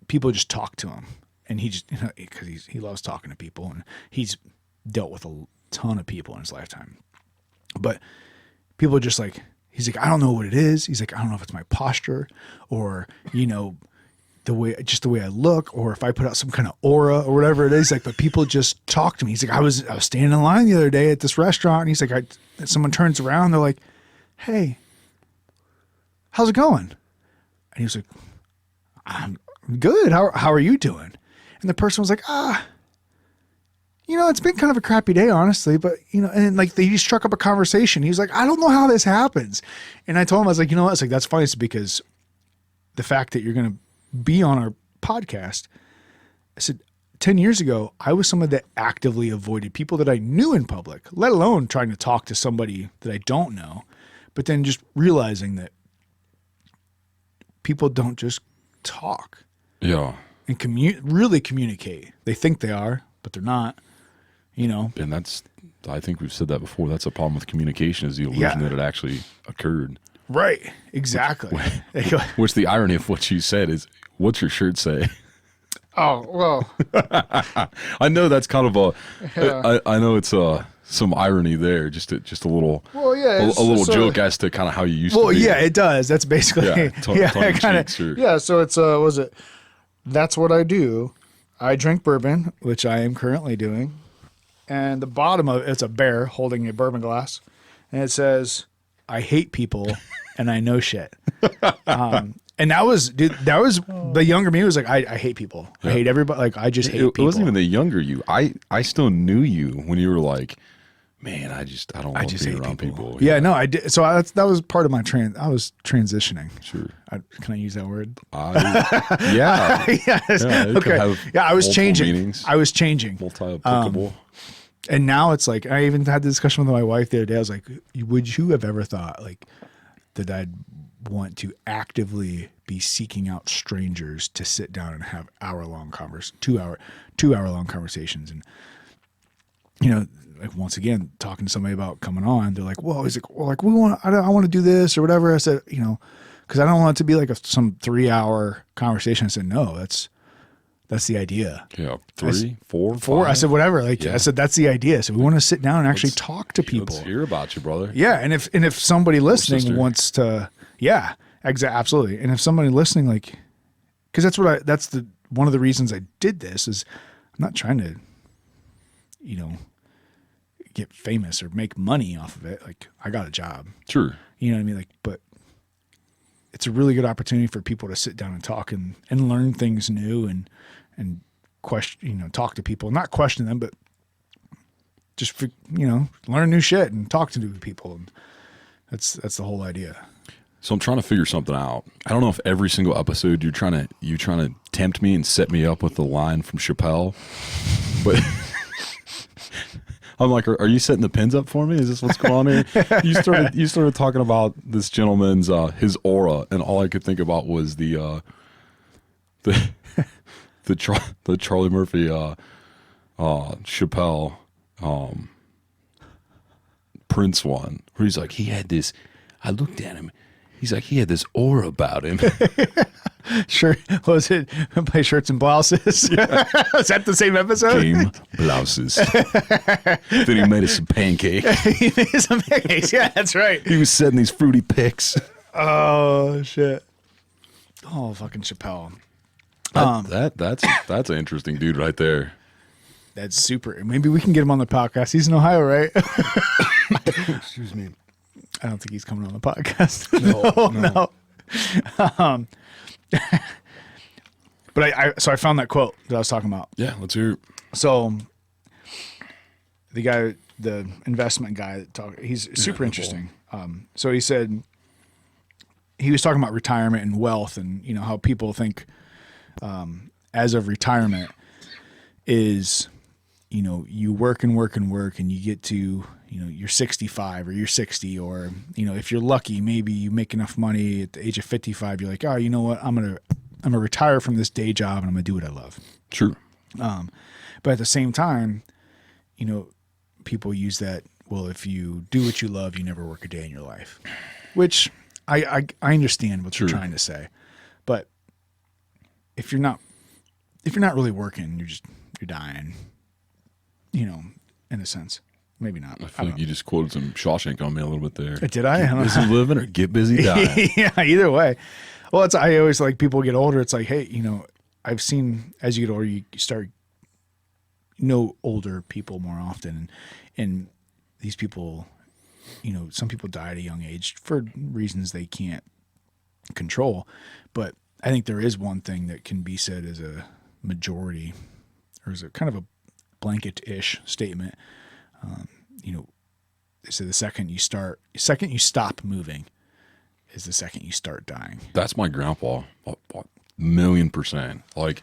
people just talk to him, and he just, you know, because he loves talking to people, and he's dealt with a ton of people in his lifetime, but people just like, he's like, I don't know what it is. He's like, I don't know if it's my posture or, you know, the way I look, or if I put out some kind of aura or whatever it is. Like, but people just talk to me. He's like, I was standing in line the other day at this restaurant, and he's like, someone turns around, they're like, hey, how's it going? And he was like, I'm good. How are you doing? And the person was like, you know, it's been kind of a crappy day, honestly, but, you know, and like they struck up a conversation. He was like, I don't know how this happens. And I told him, I was like, you know what? It's like, that's funny. It's because the fact that you're going to be on our podcast, I said, 10 years ago, I was someone that actively avoided people that I knew in public, let alone trying to talk to somebody that I don't know, but then just realizing that people don't just talk. Yeah. And really communicate. They think they are, but they're not. You know, and I think we've said that before. That's a problem with communication, is the illusion that it actually occurred. Right. Exactly. Which the irony of what you said is, what's your shirt say? Oh, well. I know that's kind of I know it's some irony there, just a little, well, yeah, a little joke as to kind of how you used to be. Well, yeah, it does. That's basically, kind of, yeah. So it's, was it, that's what I do. I drink bourbon, which I am currently doing. And the bottom of it's a bear holding a bourbon glass, and it says, "I hate people and I know shit." And that was the younger me was like, I hate people. I hate everybody. Like, I just hate people. It wasn't even the younger you. I still knew you when you were like, man, I don't want to be around people. Yeah, no, I did. So that was part of my I was transitioning. Sure. Can I use that word? Yeah. Yes. Okay. Yeah, I was changing. Meanings, I was changing. Multi-applicable. And now it's like, I even had the discussion with my wife the other day. I was like, would you have ever thought like that I'd want to actively be seeking out strangers to sit down and have hour-long 2-hour-long conversations? And, you know, like, once again, talking to somebody about coming on, they're like, well, he's like, well, like, I want to do this or whatever. I said, you know, because I don't want it to be like some 3-hour conversation. I said, no, that's the idea. Yeah, 3, 4, 4. I said, whatever. Like, yeah. I said, that's the idea. So we want to sit down and actually talk to people. Let's hear about you, brother. Yeah, and if somebody listening wants to, yeah, absolutely. And if somebody listening, like, because that's one of the reasons I did this is I'm not trying to, you know, get famous or make money off of it. Like, I got a job. Sure. You know what I mean? Like, but it's a really good opportunity for people to sit down and talk and learn things new and question, you know, talk to people, not question them, but just, you know, learn new shit and talk to new people. And that's the whole idea. So I'm trying to figure something out. I don't know if every single episode you're trying to tempt me and set me up with the line from Chappelle, but I'm like, are you setting the pins up for me? Is this what's going on here? You started talking about this gentleman's his aura, and all I could think about was the Charlie Murphy Chappelle Prince one, where he's like, he had this. I looked at him. He's like, he had this aura about him. Sure. Was it by Shirts and Blouses? Yeah. Was that the same episode? Game blouses. Then he made us some pancakes. He made us some pancakes. Yeah, that's right. He was setting these fruity pics. Oh, shit. Oh, fucking Chappelle. That's an interesting dude right there. That's super. Maybe we can get him on the podcast. He's in Ohio, right? Excuse me. I don't think he's coming on the podcast. No. But so I found that quote that I was talking about. Yeah, let's hear it. So the investment guy, he's super interesting. So he said, he was talking about retirement and wealth, and how people think as of retirement is, you work and work and work, and you get to, you're 65 or you're 60, or, if you're lucky, maybe you make enough money at the age of 55. You're like, oh, you know what? I'm going to retire from this day job and I'm going to do what I love. True. But at the same time, people use that, well, if you do what you love, you never work a day in your life, which I understand what you're trying to say. But if you're not really working, you're dying, in a sense. Maybe not. I feel like you just quoted some Shawshank on me a little bit there. Did I? Get busy living or get busy dying. Yeah, either way. Well, I always like, people get older. It's like, hey, I've seen as you get older, you start older people more often, and these people, some people die at a young age for reasons they can't control. But I think there is one thing that can be said as a majority, or as a kind of a blanket-ish statement. They say the second you stop moving is the second you start dying. That's my grandpa, 1,000,000%. Like,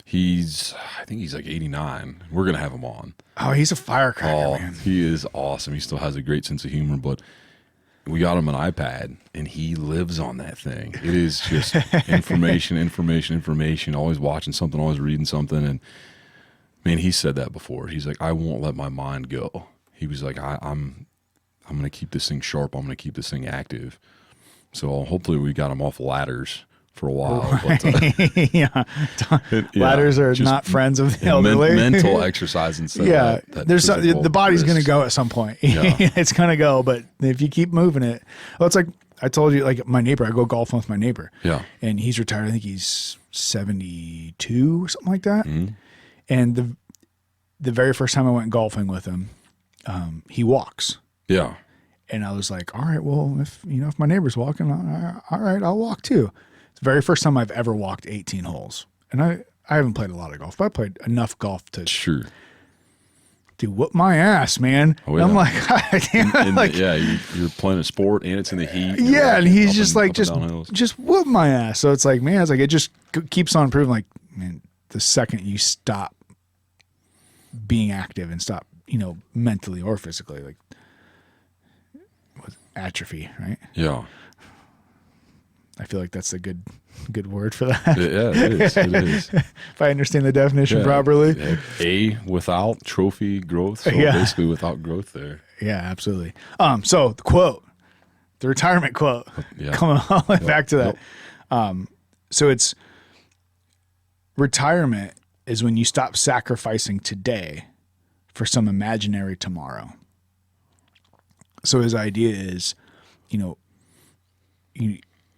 I think he's like 89. We're going to have him on. Oh, he's a firecracker, man. He is awesome. He still has a great sense of humor, but we got him an iPad, and he lives on that thing. It is just information, always watching something, always reading something. And man, he said that before. He's like, I won't let my mind go. He was like, I'm going to keep this thing sharp. I'm going to keep this thing active. So hopefully we got him off ladders for a while. Right. But, yeah. Ladders are not friends of the elderly. Mental exercise instead. Yeah. That There's the body's going to go at some point. Yeah. It's going to go. But if you keep moving it, well, it's like I told you, like my neighbor, I go golfing with my neighbor. Yeah. And he's retired. I think he's 72 or something like that. Mm-hmm. And the very first time I went golfing with him, he walks. Yeah. And I was like, all right, well, if my neighbor's walking, all right, I'll walk too. It's the very first time I've ever walked 18 holes. And I haven't played a lot of golf, but I played enough golf to whoop my ass, man. Oh, yeah. I'm like, I can't, you're playing a sport and it's in the heat. Yeah, and he's just like, just whoop my ass. So it's like, man, it's like it just keeps on improving. Like, man, the second you stop being active and stop, mentally or physically, like atrophy, right? Yeah. I feel like that's a good word for that. Yeah, it is. It is. If I understand the definition properly. Yeah. A without trophy growth. So basically without growth there. Yeah, absolutely. So the quote, the retirement quote, coming all the way back to that. So it's retirement is when you stop sacrificing today for some imaginary tomorrow. So his idea is,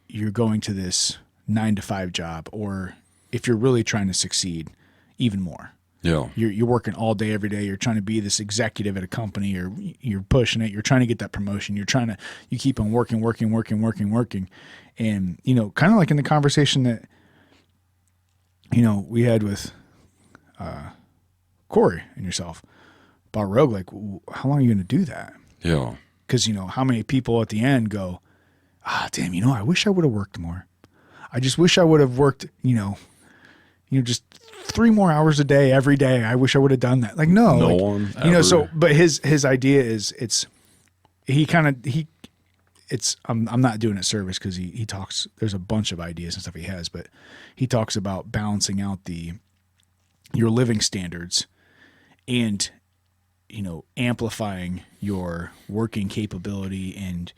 you're going to this 9-to-5 job, or if you're really trying to succeed, even more. Yeah. You're working all day, every day. You're trying to be this executive at a company, or you're pushing it. You're trying to get that promotion. You keep on working. And, kind of like in the conversation that, we had with Corey and yourself about Rogue, like, how long are you going to do that? Yeah. Because, how many people at the end go, damn, I wish I would have worked more. I just wish I would have worked, just 3 more hours a day, every day. I wish I would have done that. Like, no one ever. But his idea is I'm not doing it service because he talks, there's a bunch of ideas and stuff he has, but he talks about balancing out your living standards and, amplifying your working capability and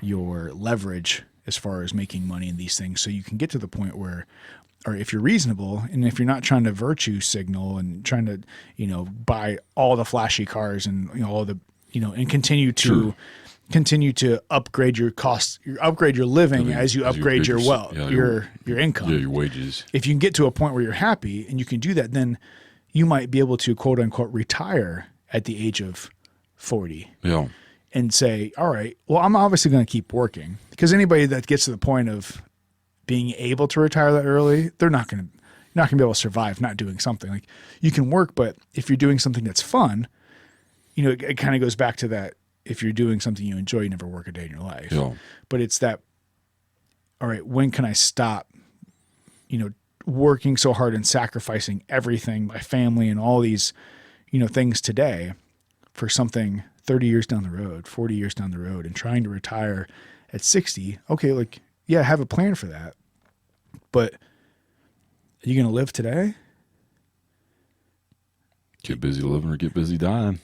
your leverage as far as making money in these things. So you can get to the point where, or if you're reasonable and if you're not trying to virtue signal and trying to, buy all the flashy cars and, all the, and continue to upgrade your costs, upgrade your living as you upgrade your wealth, your income, your wages. If you can get to a point where you're happy and you can do that, then you might be able to quote unquote retire at the age of 40. Yeah. And say, all right, well, I'm obviously going to keep working, because anybody that gets to the point of being able to retire that early, you're not going to be able to survive not doing something. Like, you can work, but if you're doing something that's fun, you know, it kind of goes back to that. If you're doing something you enjoy, you never work a day in your life. Yeah. But it's that, all right, when can I stop, you know, working so hard and sacrificing everything, my family and all these, you know, things today for something 30 years down the road, 40 years down the road, and trying to retire at 60. Okay, like, yeah, have a plan for that. But are you going to live today? Get busy living or get busy dying.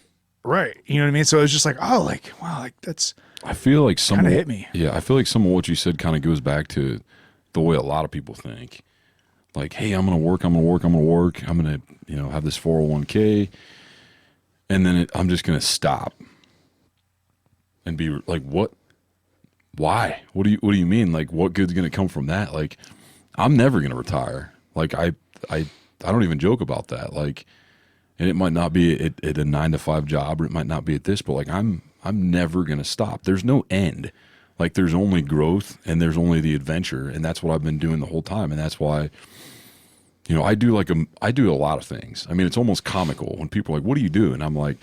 Right. You know what I mean? So it was just like, oh, like, wow, like that's, I feel like some kind of hit me. Yeah. I feel like some of what you said kind of goes back to the way a lot of people think. Like, hey, I'm going to work. I'm going to, you know, have this 401k. And then I'm just going to stop and be like, what? Why? What do you mean? Like, what good's going to come from that? Like, I'm never going to retire. Like, I don't even joke about that. Like, and it might not be at a 9-to-5 job, or it might not be at this, but like, I'm never going to stop. There's no end. Like, there's only growth and there's only the adventure. And that's what I've been doing the whole time. And that's why, you know, I do a lot of things. I mean, it's almost comical when people are like, what do you do? And I'm like,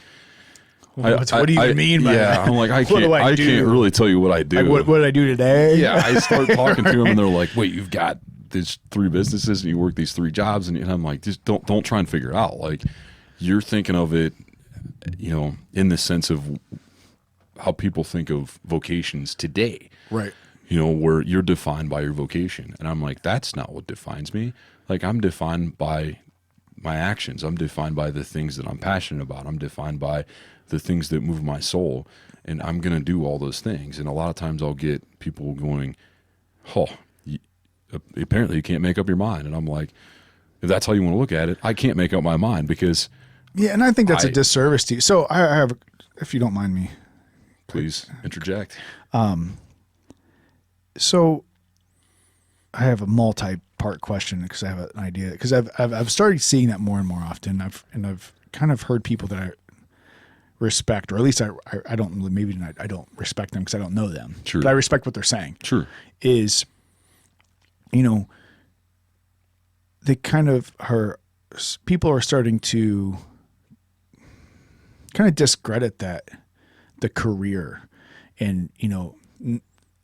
what do you mean by that? I'm like, I can't really tell you what I do. Like, what did I do today? Yeah, I start talking to them and they're like, wait, you've got these 3 businesses and you work these 3 jobs. And I'm like, just don't try and figure it out. Like, you're thinking of it, you know, in the sense of how people think of vocations today. Right. You know, where you're defined by your vocation. And I'm like, that's not what defines me. Like, I'm defined by my actions. I'm defined by the things that I'm passionate about. I'm defined by the things that move my soul. And I'm going to do all those things. And a lot of times I'll get people going, oh, apparently you can't make up your mind. And I'm like, if that's how you want to look at it, I can't make up my mind because... Yeah, and I think that's a disservice to you. So I have, if you don't mind me. Please interject. So I have a multi-part question because I have an idea. Because I've started seeing that more and more often. I've kind of heard people that I respect, or at least I don't, maybe not, I don't respect them because I don't know them. True. But I respect what they're saying. True. Is, you know, they kind of people are starting to kind of discredit the career. And, you know,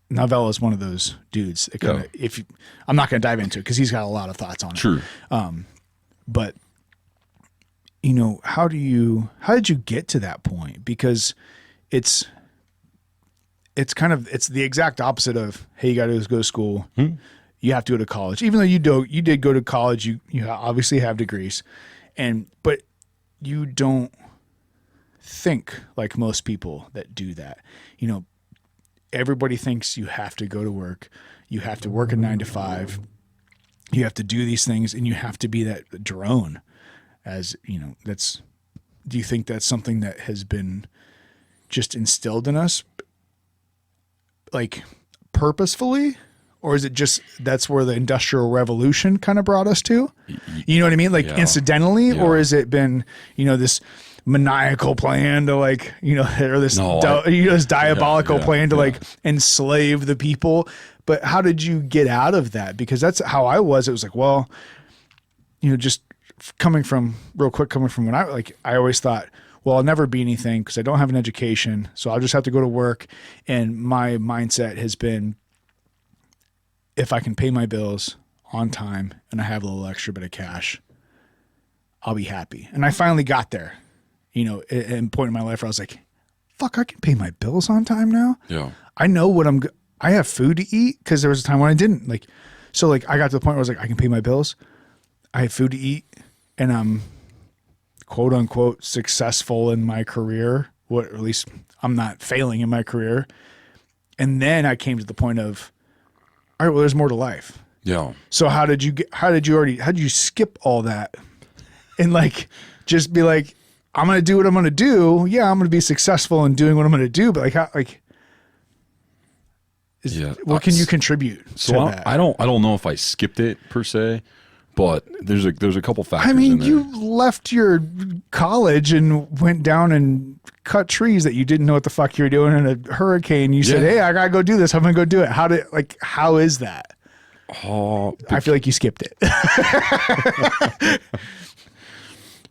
Novella is one of those dudes that kind of, I'm not going to dive into it because he's got a lot of thoughts on it. True. But, you know, how did you get to that point? Because it's the exact opposite of, hey, you got to go to school. You have to go to college, even though you did go to college. You obviously have degrees, but you don't think like most people that do that. You know, everybody thinks you have to go to work. You have to work a 9-to-5. You have to do these things, and you have to be that drone. As you know, do you think that's something that has been just instilled in us, like purposefully? Or is it just that's where the Industrial Revolution kind of brought us to? You know what I mean? Like incidentally? Yeah. Or has it been, you know, this maniacal plan to like, you know, or this, this diabolical plan to like enslave the people? But how did you get out of that? Because that's how I was. It was like, well, you know, just coming from when I always thought, well, I'll never be anything because I don't have an education. So I'll just have to go to work. And my mindset has been, if I can pay my bills on time and I have a little extra bit of cash, I'll be happy. And I finally got there, you know, at a point in my life where I was like, fuck, I can pay my bills on time now. Yeah. I know I have food to eat because there was a time when I didn't. Like, so like I got to the point where I was like, I can pay my bills. I have food to eat and I'm quote unquote successful in my career. Or at least I'm not failing in my career. And then I came to the point of, all right, well, there's more to life. Yeah. So how did you skip all that and like, just be like, I'm going to do what I'm going to do. Yeah. I'm going to be successful in doing what I'm going to do. But like, what can you contribute to that? I don't know if I skipped it per se, but there's a couple factors. I mean, you left your college and went down and cut trees that you didn't know what the fuck you were doing in a hurricane. You said, hey, I got to go do this. I'm going to go do it. How is that? I feel like you skipped it.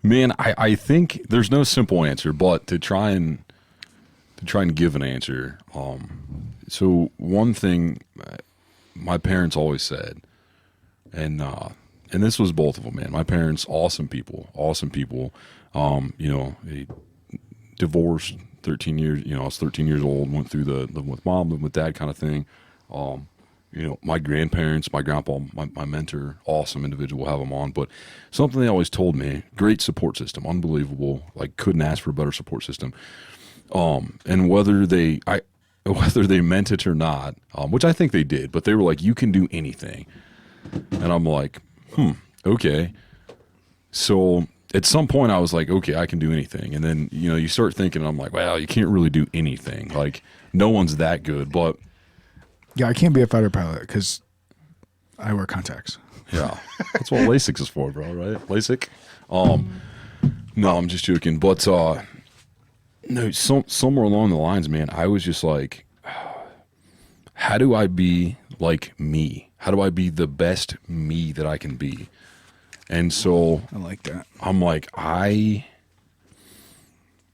Man, I think there's no simple answer, but to try and give an answer. So one thing my parents always said, and this was both of them, man. My parents, awesome people. They divorced 13 years. I was 13 years old, went through the living with mom, living with dad kind of thing. My grandparents, my grandpa, my mentor, awesome individual, have them on. But something they always told me, great support system, unbelievable. Like, couldn't ask for a better support system. And whether they meant it or not, which I think they did, but they were like, you can do anything. And I'm like, okay. So at some point I was like, okay, I can do anything. And then, you start thinking, and I'm like, well, you can't really do anything. Like, no one's that good, but. Yeah, I can't be a fighter pilot because I wear contacts. Yeah. That's what LASIK is for, bro, right? LASIK? No, I'm just joking. But, no, somewhere along the lines, man, I was just like, how do I be like me? How do I be the best me that I can be? And so I like that. I'm like, I'm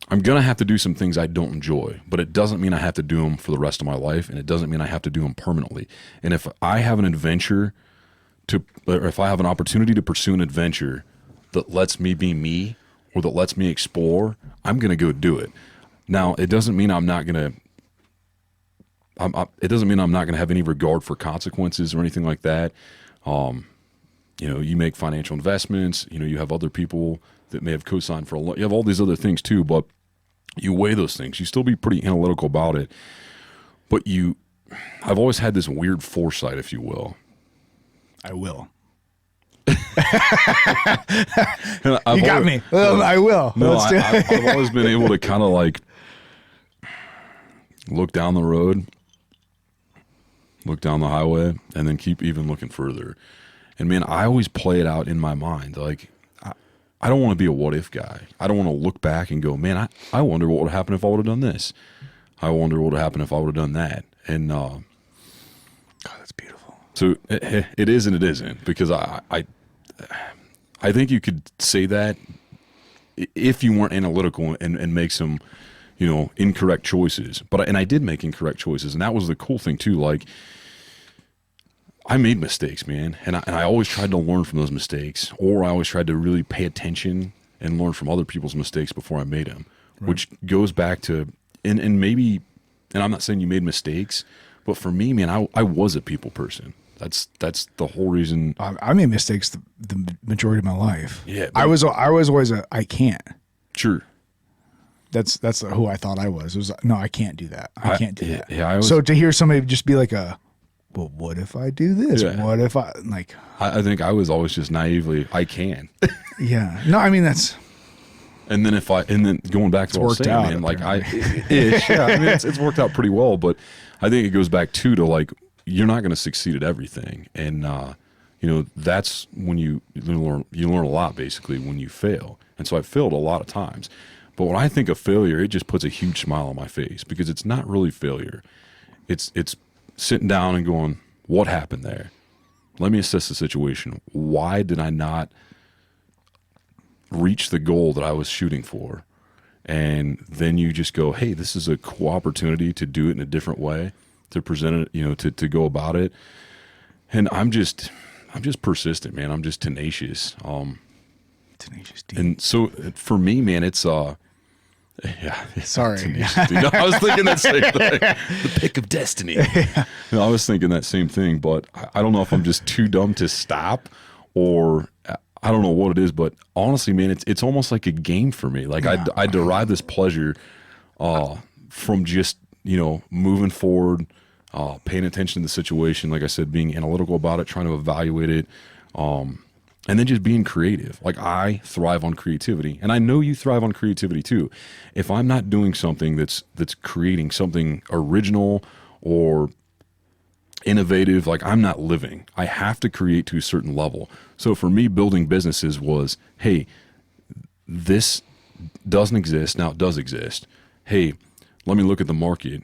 going to have to do some things I don't enjoy, but it doesn't mean I have to do them for the rest of my life, and it doesn't mean I have to do them permanently. And if I have an adventure or if I have an opportunity to pursue an adventure that lets me be me or that lets me explore, I'm going to go do it. Now, it doesn't mean I'm not going to have any regard for consequences or anything like that. You make financial investments, you have other people that may have co-signed for you have all these other things too, but you weigh those things. You still be pretty analytical about it, but I've always had this weird foresight, if you will. I will. You got me. I will. No, I've always been able to kind of like look down the road, look down the highway, and then keep even looking further. And man, I always play it out in my mind. Like, I don't want to be a what if guy. I don't want to look back and go, man, I wonder what would happen if I would have done this. I wonder what would happen if I would have done that. And God, that's beautiful. So it is and it isn't, because I think you could say that if you weren't analytical and make some, incorrect choices. But I did make incorrect choices, and that was the cool thing too. Like, I made mistakes, man, and I always tried to learn from those mistakes, or I always tried to really pay attention and learn from other people's mistakes before I made them, right. Which goes back to, and I'm not saying you made mistakes, but for me, man, I was a people person. That's the whole reason. I made mistakes the majority of my life. Yeah, I was always I can't. Sure. That's who I thought I was. It was no, I can't do that. I can't do that. Yeah. So to hear somebody just be like well, what if I do this? Yeah. What if I like? I think I was always just naively, I can. Yeah. No, I mean that's. And then going back to what I was saying, out, man, like yeah, I mean it's worked out pretty well, but I think it goes back to like, you're not going to succeed at everything, and that's when you learn a lot, basically, when you fail. And so I failed a lot of times, but when I think of failure, it just puts a huge smile on my face, because it's not really failure. It's sitting down and going, what happened there? Let me assess the situation. Why did I not reach the goal that I was shooting for? And then you just go, hey, this is a cool opportunity to do it in a different way, to present it, to go about it. And I'm just persistent, man. I'm just tenacious. Tenacious dude. And so for me, man, it's yeah. Sorry. Tenacious dude. No, I was thinking that same thing. The pick of destiny. Yeah. No, I was thinking that same thing, but I don't know if I'm just too dumb to stop, or I don't know what it is, but honestly, man, it's almost like a game for me. Like, yeah. I derive this pleasure from just, moving forward, paying attention to the situation. Like I said, being analytical about it, trying to evaluate it, and then just being creative. Like, I thrive on creativity, and I know you thrive on creativity too. If I'm not doing something that's creating something original or innovative, like, I'm not living. I have to create to a certain level. So for me, building businesses was, hey, this doesn't exist. Now it does exist. Hey, let me look at the market.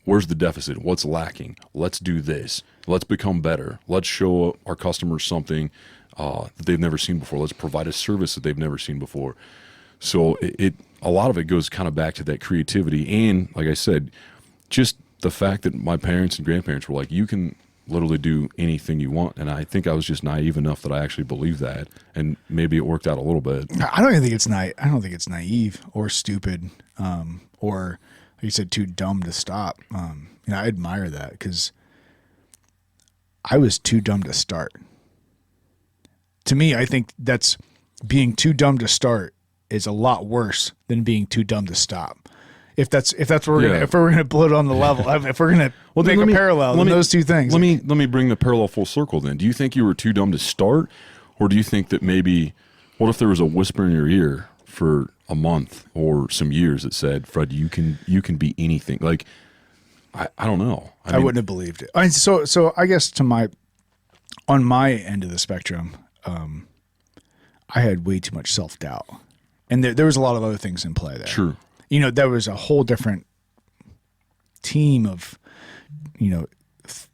where's the deficit? What's lacking? Let's do this. Let's become better. Let's show our customers something that they've never seen before. Let's provide a service that they've never seen before. So a lot of it goes kind of back to that creativity. And like I said, just the fact that my parents and grandparents were like, you can literally do anything you want. And I think I was just naive enough that I actually believed that. And maybe it worked out a little bit. I don't even think it's I don't think it's naive or stupid, or like you said, too dumb to stop. I admire that because I was too dumb to start. To me, I think that's being too dumb to start is a lot worse than being too dumb to stop. If that's what we're gonna put it on the level, if we're gonna make a parallel in those two things. Let me bring the parallel full circle. Then, do you think you were too dumb to start, or do you think that maybe, what if there was a whisper in your ear for a month or some years that said, Fred, you can be anything? Like, I don't know. I mean, wouldn't have believed it. I mean, so I guess on my end of the spectrum, I had way too much self-doubt, and there was a lot of other things in play there. Sure. There was a whole different team of,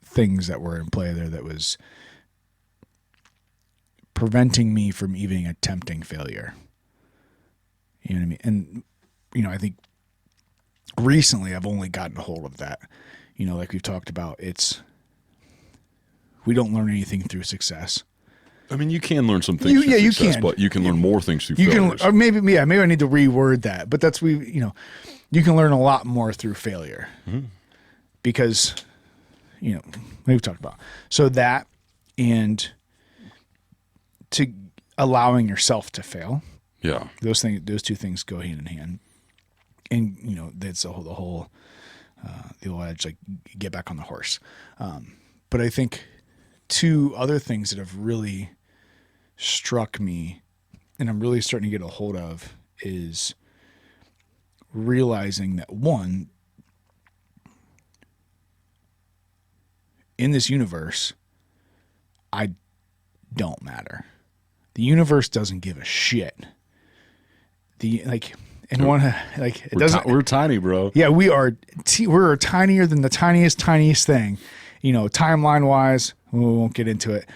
things that were in play there that was preventing me from even attempting failure. You know what I mean? And, I think recently I've only gotten a hold of that. Like we've talked about, we don't learn anything through success. I mean, you can learn some things through success, you can. But you can learn more things through failures. Or maybe I need to reword that. But that's you can learn a lot more through failure, because we've talked about so that, and to allowing yourself to fail. Yeah, those two things go hand in hand, and that's the whole the old adage, like, get back on the horse. But I think two other things that have really struck me and I'm really starting to get a hold of is realizing that, one, in this universe, I don't matter. The universe doesn't give a shit. We're tiny, bro. Yeah, we're tinier than the tiniest thing. Timeline wise, we won't get into it,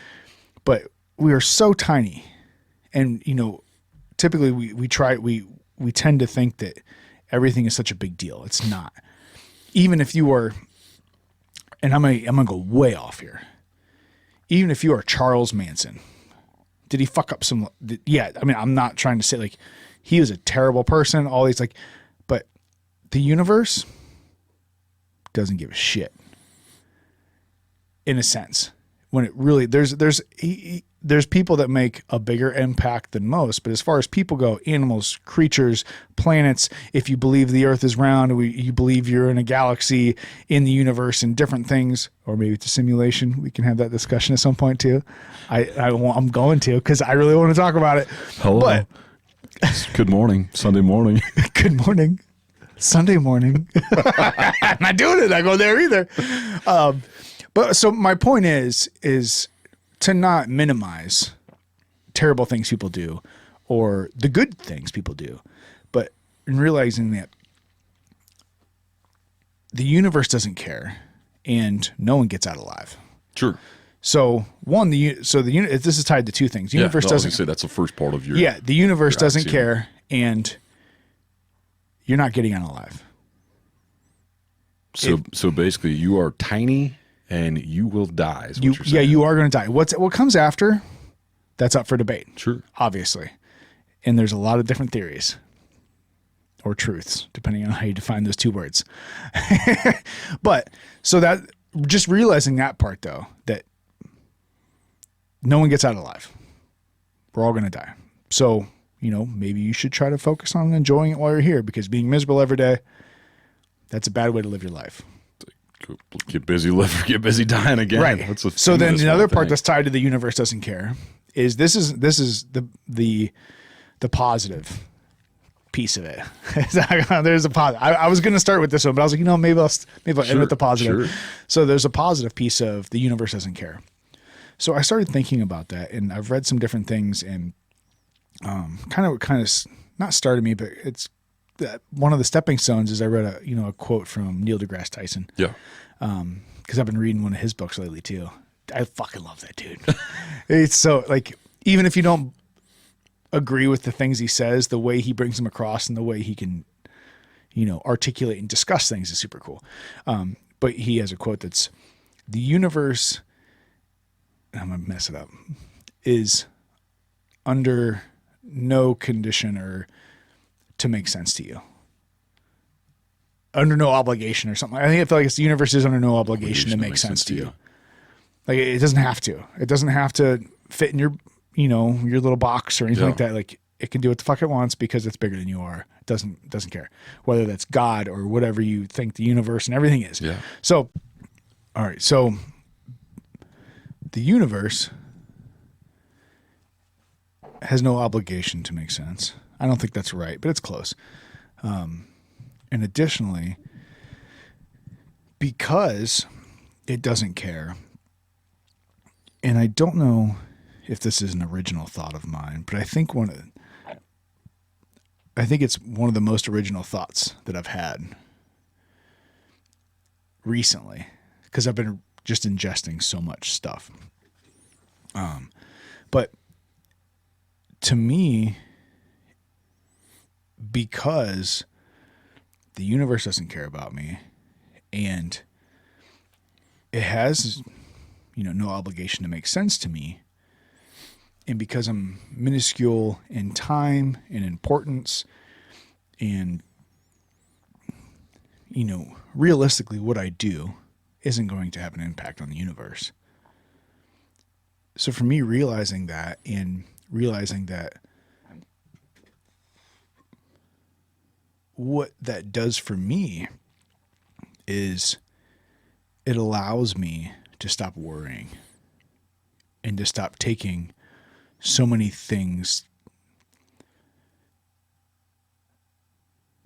but we are so tiny, and typically we tend to think that everything is such a big deal. It's not. Even if you are, and I'm gonna go way off here. Even if you are Charles Manson, did he fuck up some? Yeah, I mean, I'm not trying to say like he was a terrible person. All these but the universe doesn't give a shit. In a sense, when it really there's people that make a bigger impact than most, but as far as people go, animals, creatures, planets, if you believe the earth is round, you believe you're in a galaxy, in the universe, and different things, or maybe it's a simulation. We can have that discussion at some point too. I'm going to, because I really want to talk about it. Hello. But good morning, Sunday morning. Good morning, Sunday morning. I'm not doing it. I go there either. But so my point is to not minimize terrible things people do or the good things people do, but in realizing that the universe doesn't care and no one gets out alive. Sure. So this is tied to two things. The universe doesn't say that's the first part of your. Yeah, the universe doesn't care, and you're not getting out alive. So basically, you are tiny. And you will die. Is what you're saying. Yeah, you are going to die. What comes after? That's up for debate. Sure, obviously, and there's a lot of different theories or truths, depending on how you define those two words. But so that just realizing that part, though, that no one gets out alive. We're all going to die. So maybe you should try to focus on enjoying it while you're here, because being miserable every day, that's a bad way to live your life. Get busy living, get busy dying again. Right. So then another part that's tied to the universe doesn't care is this is the positive piece of it. There's a positive. I was going to start with this one, but I was like, maybe I'll end with the positive. Sure. So there's a positive piece of the universe doesn't care. So I started thinking about that, and I've read some different things, and kind of not started me, but it's one of the stepping stones is I read a quote from Neil deGrasse Tyson. Yeah. Because I've been reading one of his books lately too. I fucking love that dude. It's so like, even if you don't agree with the things he says, the way he brings them across and the way he can, articulate and discuss things is super cool. But he has a quote that's, the universe, I'm going to mess it up, is under no condition or to make sense to you. Under no obligation or something. I feel like it's the universe is under no obligation to make sense to you. Like it doesn't have to. It doesn't have to fit in your, your little box or anything like that. Like it can do what the fuck it wants because it's bigger than you are. It doesn't care whether that's God or whatever you think the universe and everything is. Yeah. So, all right. So the universe has no obligation to make sense. I don't think that's right, but it's close. And additionally, because it doesn't care, and I don't know if this is an original thought of mine, but I think it's one of the most original thoughts that I've had recently, because I've been just ingesting so much stuff. But to me, because the universe doesn't care about me and it has, no obligation to make sense to me, and because I'm minuscule in time and importance and, realistically what I do isn't going to have an impact on the universe. So for me, realizing that what that does for me is it allows me to stop worrying and to stop taking so many things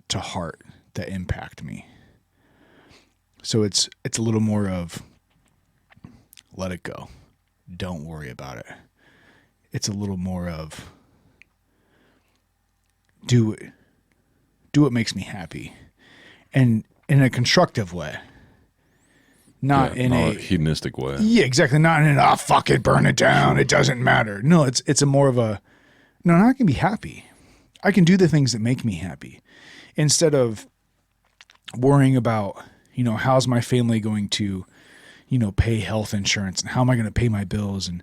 to heart that impact me. So it's a little more of let it go. Don't worry about it. It's a little more of do what makes me happy, and in a constructive way, not in a hedonistic way. Yeah, exactly. Not in a fuck it, burn it down. It doesn't matter. No, it's a more of a no. I can be happy. I can do the things that make me happy, instead of worrying about how's my family going to pay health insurance and how am I going to pay my bills, and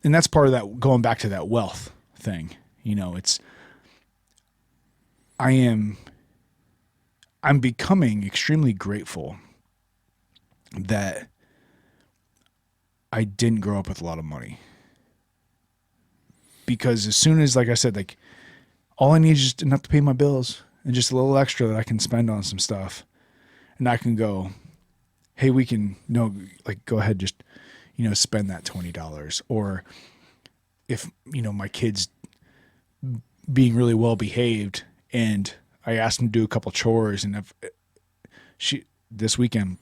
that's part of that, going back to that wealth thing. I'm becoming extremely grateful that I didn't grow up with a lot of money, because as soon as, like I said, like all I need is just enough to pay my bills and just a little extra that I can spend on some stuff, and I can go, hey, we can go ahead, just spend that $20, or if my kid's being really well behaved and I asked him to do a couple chores, and if this weekend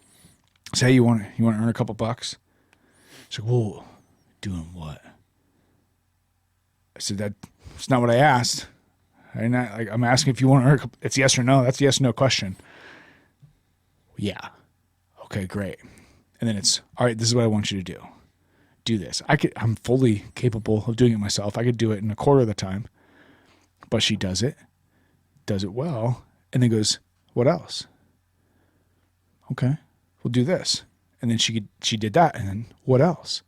say, hey, you want to earn a couple bucks? She's like, whoa, doing what? I said, that's not what I asked. I'm asking if you want to earn a couple. It's yes or no. That's a yes or no question. Yeah. Okay, great. And then it's, all right, this is what I want you to do. Do this. I'm fully capable of doing it myself. I could do it in a quarter of the time, but she does it well, and then goes, what else? Okay, we'll do this. And then she did that, and then what else?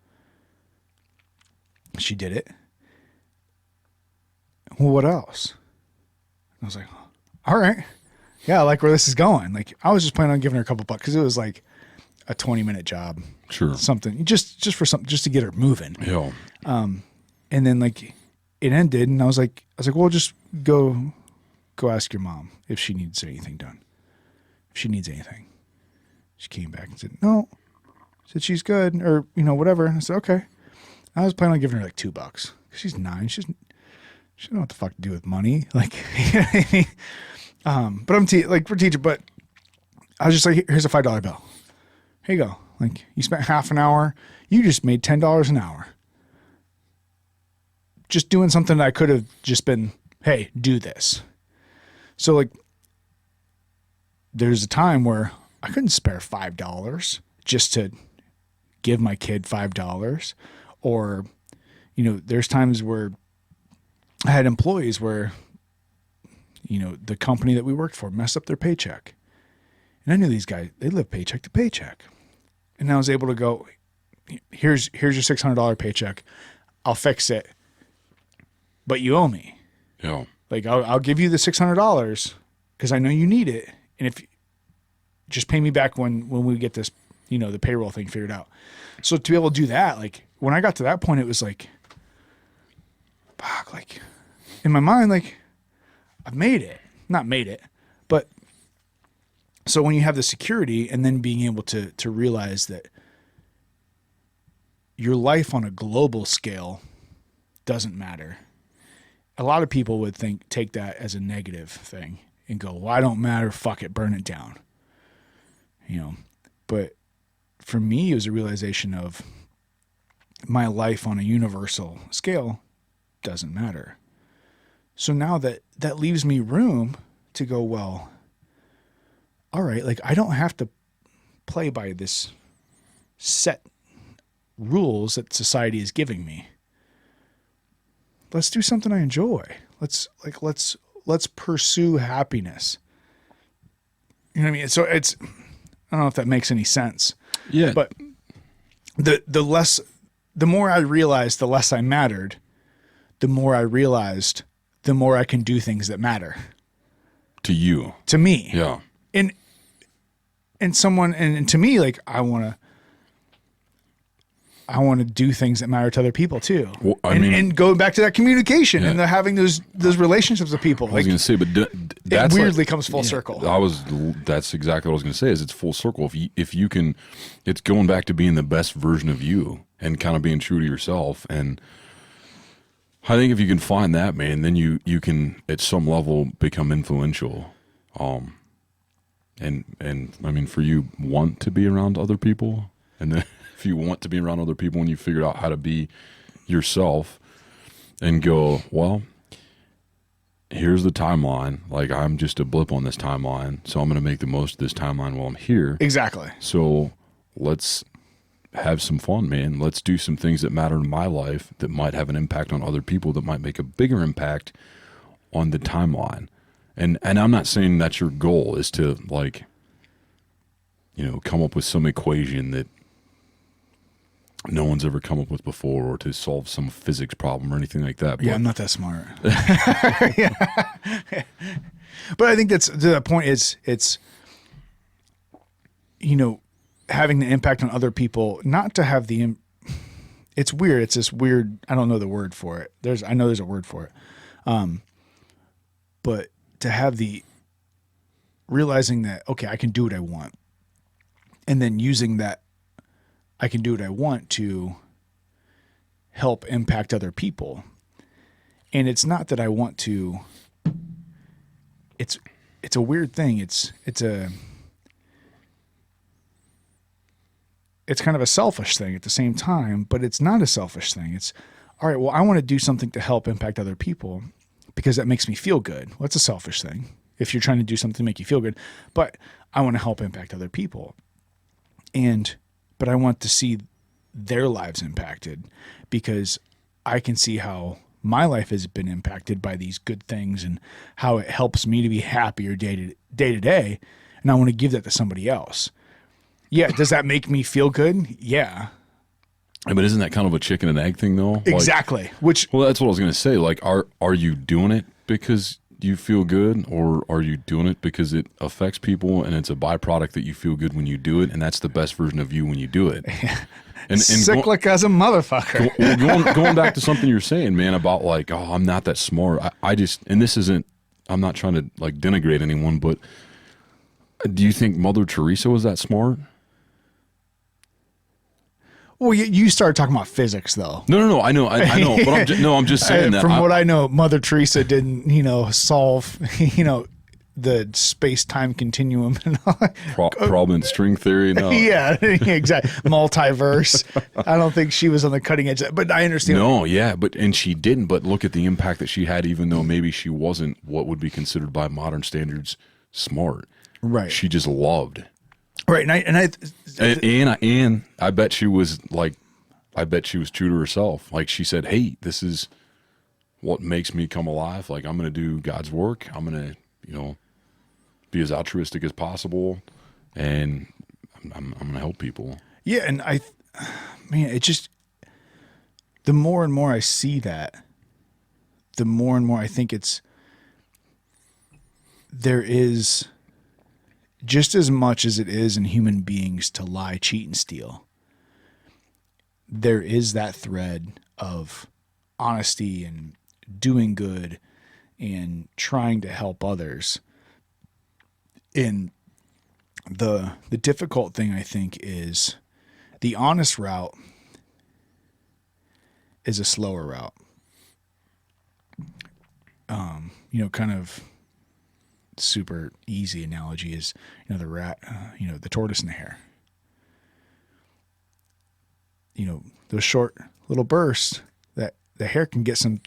She did it. Well, what else? I was like, all right. Yeah, I like where this is going. Like, I was just planning on giving her a couple bucks because it was like a 20-minute job. Sure. Something just for something, just to get her moving. Yeah. And then like it ended, and I was like, well, just go ask your mom if she needs anything done. If she needs anything. She came back and said, no. Said she's good, or whatever. I said, okay. I was planning on giving her like $2 because she's 9. She doesn't know what the fuck to do with money. Like, but we're teacher. But I was just like, here's a $5 bill. Here you go. Like, you spent half an hour. You just made $10 an hour. Just doing something that I could have just been, hey, do this. So like, there's a time where I couldn't spare $5 just to give my kid $5. Or, there's times where I had employees where, the company that we worked for messed up their paycheck. And I knew these guys, they live paycheck to paycheck. And I was able to go, here's your $600 paycheck. I'll fix it, but you owe me. Yeah. Like I'll give you the $600 because I know you need it. And if just pay me back when we get this, the payroll thing figured out. So to be able to do that, like when I got to that point, it was like, fuck, like in my mind, like I've made it, not made it, but so when you have the security and then being able to realize that your life on a global scale doesn't matter. A lot of people would take that as a negative thing and go, well, I don't matter. Fuck it. Burn it down. But for me, it was a realization of my life on a universal scale doesn't matter. So now that leaves me room to go, well, all right, like I don't have to play by this set rules that society is giving me. Let's do something I enjoy. Let's pursue happiness. You know what I mean? So I don't know if that makes any sense. Yeah. But the more I realized, the less I mattered. The more I realized, the more I can do things that matter. To you. To me. Yeah. And to me, like I want to do things that matter to other people too. Well, and going back to that communication and having those relationships with people. I was going to say, but that's it weirdly comes full circle. That's exactly what I was going to say. Is it's full circle. If you can, it's going back to being the best version of you and kind of being true to yourself. And I think if you can find that, man, then you can at some level become influential. And I mean, for you, want to be around other people, and then if you want to be around other people and you figured out how to be yourself and go, well, here's the timeline. Like I'm just a blip on this timeline, so I'm going to make the most of this timeline while I'm here. Exactly. So let's have some fun, man. Let's do some things that matter in my life that might have an impact on other people, that might make a bigger impact on the timeline. And I'm not saying that's your goal is to like, come up with some equation that no one's ever come up with before, or to solve some physics problem or anything like that. Yeah, I'm not that smart. But I think that's the point is it's, having the impact on other people, not to have it's weird. It's this weird, I don't know the word for it. I know there's a word for it. But to have the realizing that, okay, I can do what I want. And then using that, I can do what I want to help impact other people. And it's not that I want to, it's a weird thing. It's kind of a selfish thing at the same time, but it's not a selfish thing. It's, all right, well, I want to do something to help impact other people because that makes me feel good. Well, that's a selfish thing if you're trying to do something to make you feel good. But I want to help impact other people. But I want to see their lives impacted because I can see how my life has been impacted by these good things and how it helps me to be happier day to day. And I want to give that to somebody else. Yeah. Does that make me feel good? Yeah. But isn't that kind of a chicken and egg thing though? Exactly. Well, that's what I was going to say. Like, are you doing it because you feel good, or are you doing it because it affects people and it's a byproduct that you feel good when you do it, and that's the best version of you when you do it? And cyclic as a motherfucker. Going back to something you're saying, man, about like, oh, I'm not that smart. I just, and this isn't, I'm not trying to like denigrate anyone, but do you think Mother Teresa was that smart? Well, you started talking about physics, though. No, I know, but I'm just saying that. From what I know, Mother Teresa didn't, solve, the space-time continuum and all that. Problem and string theory, no. Yeah, exactly. Multiverse. I don't think she was on the cutting edge, but I understand. No, yeah, and she didn't. But look at the impact that she had, even though maybe she wasn't what would be considered by modern standards smart. Right. She just loved. Right. And I bet she was true to herself. Like she said, hey, this is what makes me come alive. Like I'm going to do God's work. I'm going to, be as altruistic as possible. And I'm going to help people. Yeah. And it just, the more and more I see that, the more and more I think there is just as much as it is in human beings to lie, cheat, and steal. There is that thread of honesty and doing good and trying to help others. And the difficult thing, I think, is the honest route is a slower route. Kind of super easy analogy is, the rat, the tortoise and the hare. Those short little bursts that the hare can get some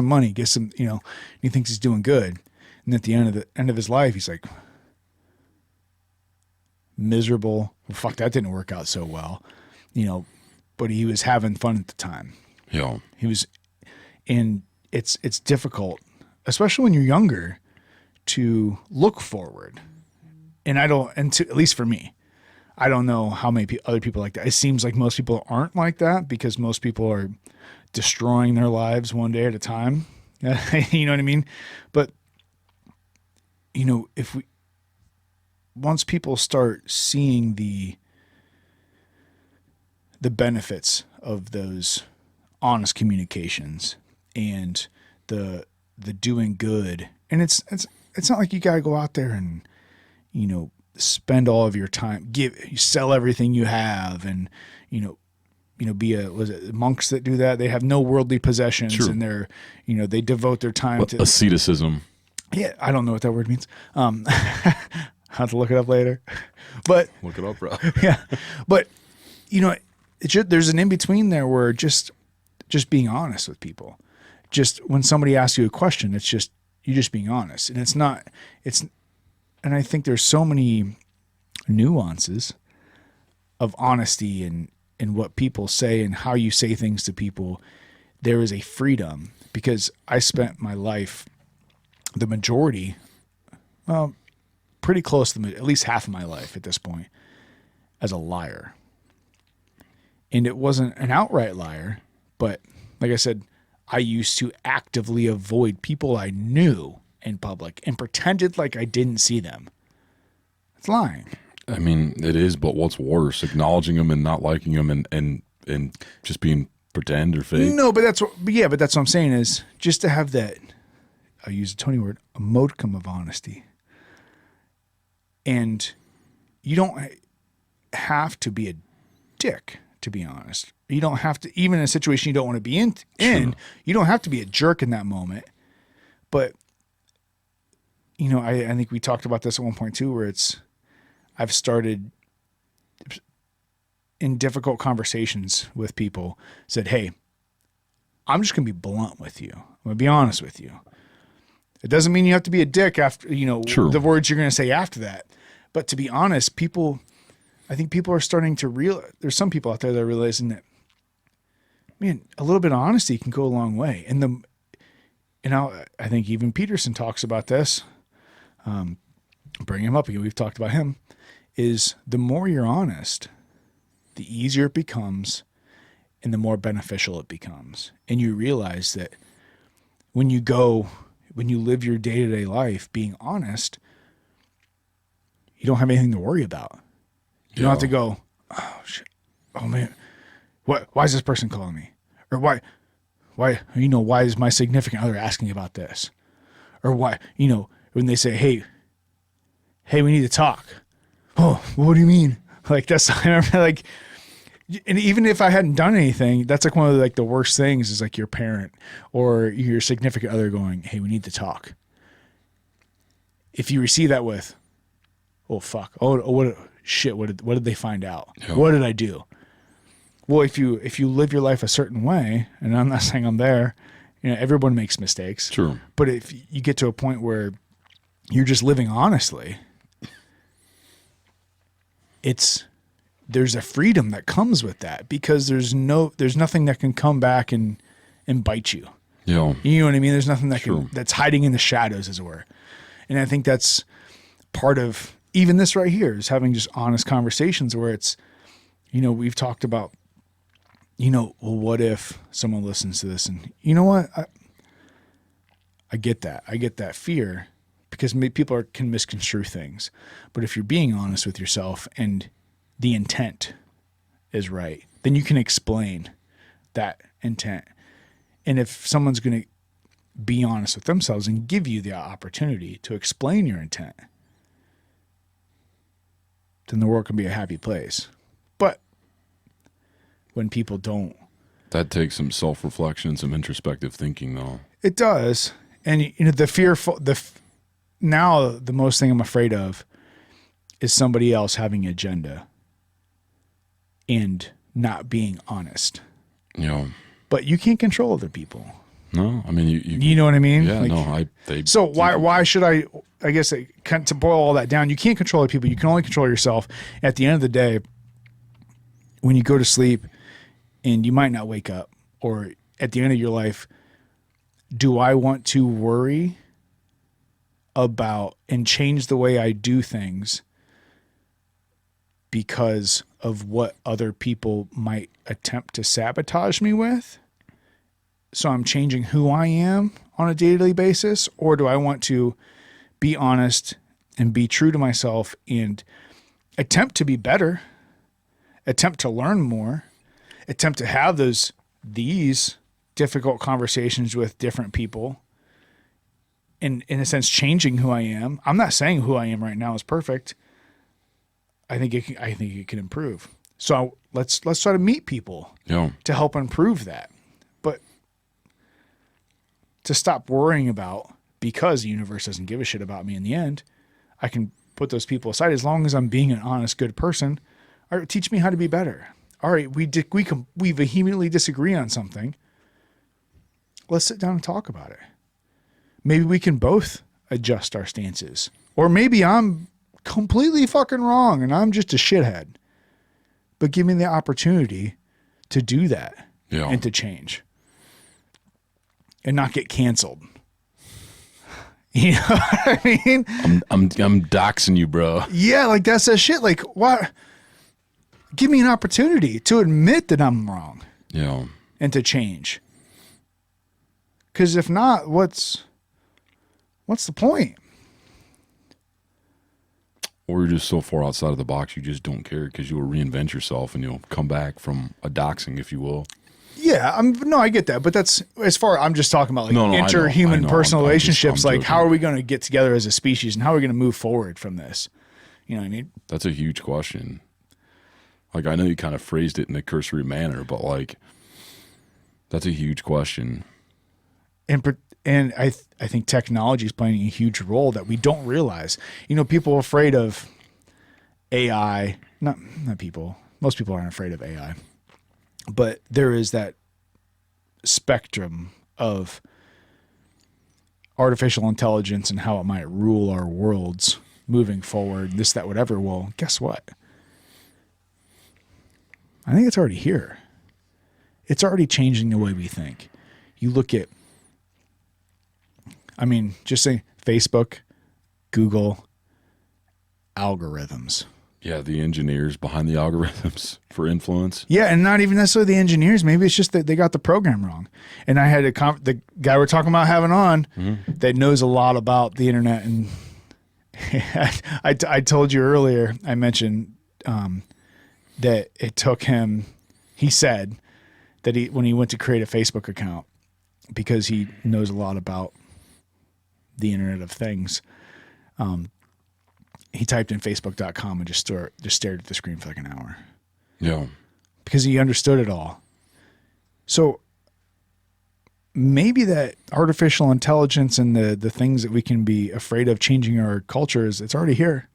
money, he thinks he's doing good. And at the end of his life, he's like miserable. Well, fuck, that didn't work out so well, but he was having fun at the time. Yeah. And it's difficult, especially when you're younger, to look forward. And at least for me, I don't know how many other people like that. It seems like most people aren't like that because most people are destroying their lives one day at a time. You know what I mean? But, once people start seeing the benefits of those honest communications and the doing good, and it's not like you gotta go out there and spend all of your time, sell everything you have, and was it monks that do that? They have no worldly possessions. True. And they're they devote their time to asceticism. Yeah, I don't know what that word means. I'll have to look it up later, but look it up, bro. Yeah, but there's an in between there where just being honest with people. Just when somebody asks you a question, it's just you're just being honest, and and I think there's so many nuances of honesty and what people say and how you say things to people. There is a freedom because I spent my life, the majority, pretty close to at least half of my life at this point, as a liar. And it wasn't an outright liar, but like I said, I used to actively avoid people I knew in public and pretended like I didn't see them. It's lying. I mean, it is, but what's worse, acknowledging them and not liking them and just being pretend or fake? No, but that's what I'm saying is just to have that, I'll use a Tony word, a modicum of honesty. And you don't have to be a dick, to be honest. You don't have to, even in a situation you don't want to be in, you don't have to be a jerk in that moment. But, I think we talked about this at one point too, where I've started in difficult conversations with people, said, hey, I'm just going to be blunt with you. I'm going to be honest with you. It doesn't mean you have to be a dick after, True. The words you're going to say after that. But to be honest, I think people are starting to realize, there's some people out there that are realizing that, man, a little bit of honesty can go a long way. And I think even Peterson talks about this. Bring him up again. We've talked about him. Is the more you're honest, the easier it becomes and the more beneficial it becomes. And you realize that when you live your day-to-day life being honest, you don't have anything to worry about. You don't have to go, oh shit, oh man, why is this person calling me? Or why is my significant other asking about this? Or why, when they say, hey, we need to talk. Oh, what do you mean? Like that's, I remember like, and even if I hadn't done anything, that's like one of the worst things is like your parent or your significant other going, hey, we need to talk. If you receive that with, oh fuck, what shit, what did they find out? Yeah. What did I do? Well, if you live your life a certain way, and I'm not saying I'm there, everyone makes mistakes. True. But if you get to a point where you're just living honestly, there's a freedom that comes with that, because there's nothing that can come back and bite you. Yeah. You know what I mean? There's nothing that's hiding in the shadows, as it were. And I think that's part of even this right here, is having just honest conversations where it's, we've talked about, well, what if someone listens to this and you know what? I get that. I get that fear, because people can misconstrue things. But if you're being honest with yourself and the intent is right, then you can explain that intent. And if someone's going to be honest with themselves and give you the opportunity to explain your intent, then the world can be a happy place. But when people don't. That takes some self-reflection and some introspective thinking, though. It does. And now the most thing I'm afraid of is somebody else having an agenda and not being honest. Yeah. But you can't control other people. No, I mean you know what I mean? Yeah, so why should I guess to boil all that down, you can't control other people. You can only control yourself. At the end of the day, when you go to sleep and you might not wake up, or at the end of your life, do I want to worry about and change the way I do things because of what other people might attempt to sabotage me with? So I'm changing who I am on a daily basis? Or do I want to be honest and be true to myself and attempt to be better, attempt to learn more, attempt to have these difficult conversations with different people, and in a sense changing who I am? I'm not saying who I am right now is perfect. I think it can improve. So let's try to meet people to help improve that. But to stop worrying about, because the universe doesn't give a shit about me in the end, I can put those people aside as long as I'm being an honest, good person. All right, teach me how to be better. All right, we vehemently disagree on something. Let's sit down and talk about it. Maybe we can both adjust our stances. Or maybe I'm completely fucking wrong and I'm just a shithead. But give me the opportunity to do that and to change. And not get canceled. You know what I mean? I'm doxing you, bro. Yeah, like that's that shit. Like, what? Give me an opportunity to admit that I'm wrong. Yeah. And to change. Because if not, what's the point? Or you're just so far outside of the box you just don't care, because you'll reinvent yourself and you'll come back from a doxing, if you will. Yeah, I get that, but that's as far. I'm just talking about like interhuman personal relationships. Like, how are we going to get together as a species, and how are we going to move forward from this? You know what I mean? That's a huge question. Like, I know you kind of phrased it in a cursory manner, but like, that's a huge question. And I think technology is playing a huge role that we don't realize. You know, people are afraid of AI. Not people. Most people aren't afraid of AI. But there is that spectrum of artificial intelligence and how it might rule our worlds moving forward, this, that, whatever. Well, guess what? I think it's already here. It's already changing the way we think. You look at, just say Facebook, Google, algorithms. Yeah, the engineers behind the algorithms for influence. Yeah, and not even necessarily the engineers. Maybe it's just that they got the program wrong. And I had the guy we're talking about having on that knows a lot about the internet. And I told you earlier, I mentioned that it took him, he said that when he went to create a Facebook account, because he knows a lot about the Internet of Things, he typed in facebook.com and just stared at the screen for like an hour. Yeah. Because he understood it all. So maybe that artificial intelligence and the things that we can be afraid of changing our cultures, it's already here.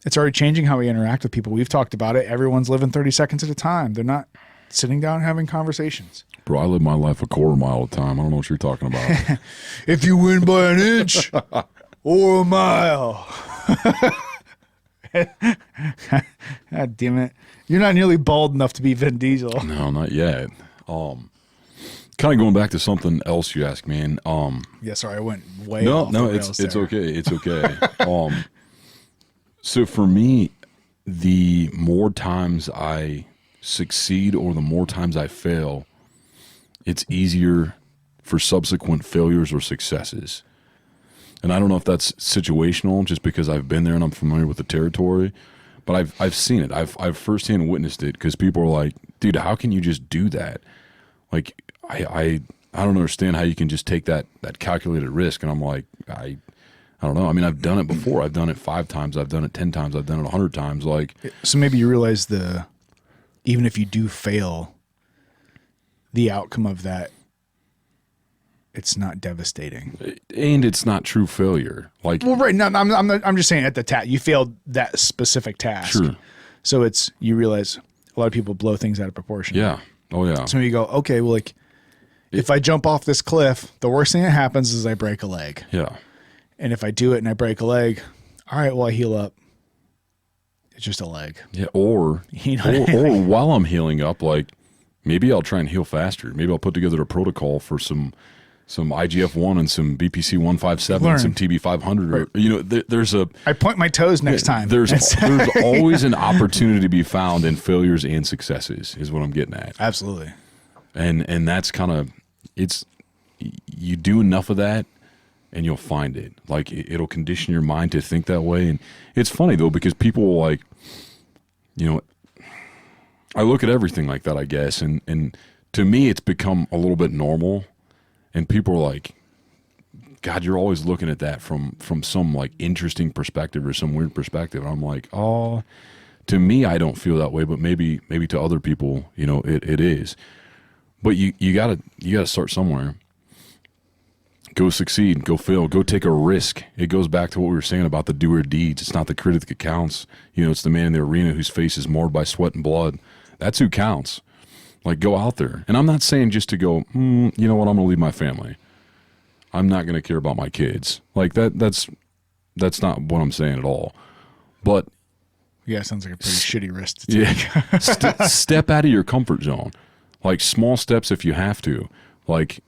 It's already changing how we interact with people. We've talked about it. Everyone's living 30 seconds at a time. They're not sitting down and having conversations. Bro, I live my life a quarter mile at a time. I don't know what you're talking about. If you win by an inch or a mile. God damn it. You're not nearly bald enough to be Vin Diesel. No, not yet. Kind of going back to something else you asked, man. Yeah, sorry, I went way off the rails it's there. okay. It's okay. So for me, the more times I succeed or the more times I fail, it's easier for subsequent failures or successes. And I don't know if that's situational, just because I've been there and I'm familiar with the territory, but I've seen it. I've firsthand witnessed it, because people are like, dude, how can you just do that? Like, I don't understand how you can just take that calculated risk. And I'm like, I don't know. I mean, I've done it before. I've done it 5 times. I've done it 10 times. I've done it 100 times. Like, so maybe you realize even if you do fail, the outcome of that, it's not devastating, and it's not true failure. Like, well, right. No, I'm just saying at the task, you failed that specific task. Sure. So you realize a lot of people blow things out of proportion. Yeah. Oh yeah. So you go, okay, well, like, if I jump off this cliff, the worst thing that happens is I break a leg. Yeah. And if I do it and I break a leg, all right, well, I heal up. It's just a leg. Yeah. Or while I'm healing up, like, maybe I'll try and heal faster. Maybe I'll put together a protocol for some IGF-1 and some BPC 157 and some TB 500. Right. Or, there's I point my toes next time. There's always an opportunity to be found in failures and successes, is what I'm getting at. Absolutely. And that's kind of, you do enough of that and you'll find it. Like, it'll condition your mind to think that way. And it's funny though, because people will, like, I look at everything like that, I guess. And to me, it's become a little bit normal. And people are like, God, you're always looking at that from some, like, interesting perspective or some weird perspective. And I'm like, oh, to me, I don't feel that way, but maybe to other people, it is. But you gotta start somewhere. Go succeed, go fail, go take a risk. It goes back to what we were saying about the doer deeds. It's not the critic that counts. It's the man in the arena whose face is marred by sweat and blood. That's who counts. Like, go out there. And I'm not saying just to go, you know what, I'm going to leave my family. I'm not going to care about my kids. Like, that's not what I'm saying at all. But yeah, sounds like a pretty shitty risk to take. Yeah. Step out of your comfort zone. Like, small steps if you have to. Like,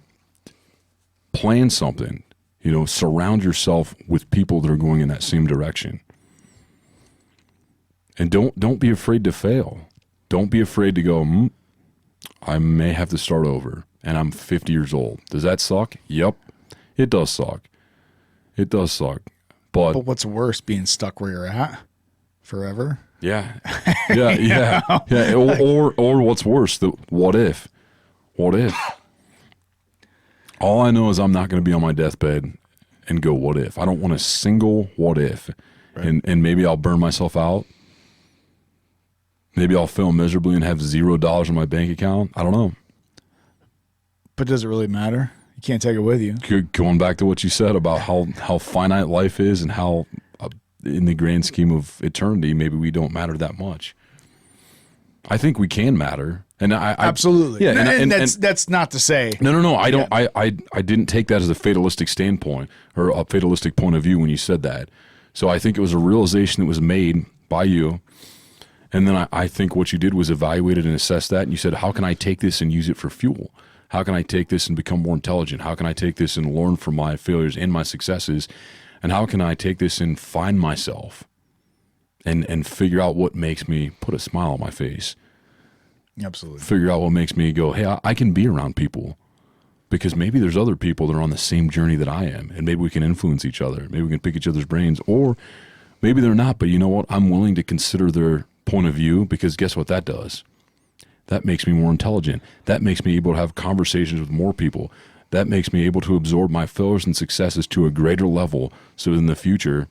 plan something. Surround yourself with people that are going in that same direction. And don't be afraid to fail. Don't be afraid to go, I may have to start over, and I'm 50 years old. Does that suck? Yep. It does suck. It does suck. But what's worse, being stuck where you're at forever? Yeah. Yeah. Yeah. Or what's worse, what if? What if? All I know is I'm not going to be on my deathbed and go, what if? I don't want a single what if. Right. And maybe I'll burn myself out. Maybe I'll fail miserably and have $0 in my bank account. I don't know. But does it really matter? You can't take it with you. Going back to what you said about how finite life is and how, in the grand scheme of eternity, maybe we don't matter that much. I think we can matter. And I absolutely. Yeah, and that's not to say. No. I don't. Yeah. I didn't take that as a fatalistic standpoint or a fatalistic point of view when you said that. So I think it was a realization that was made by you. And then I think what you did was evaluate it and assess that. And you said, how can I take this and use it for fuel? How can I take this and become more intelligent? How can I take this and learn from my failures and my successes? And how can I take this and find myself and figure out what makes me put a smile on my face? Absolutely. Figure out what makes me go, hey, I can be around people, because maybe there's other people that are on the same journey that I am, and maybe we can influence each other. Maybe we can pick each other's brains, or maybe they're not, but you know what? I'm willing to consider their point of view, because guess what that does? That makes me more intelligent. That makes me able to have conversations with more people. That makes me able to absorb my failures and successes to a greater level, so in the future,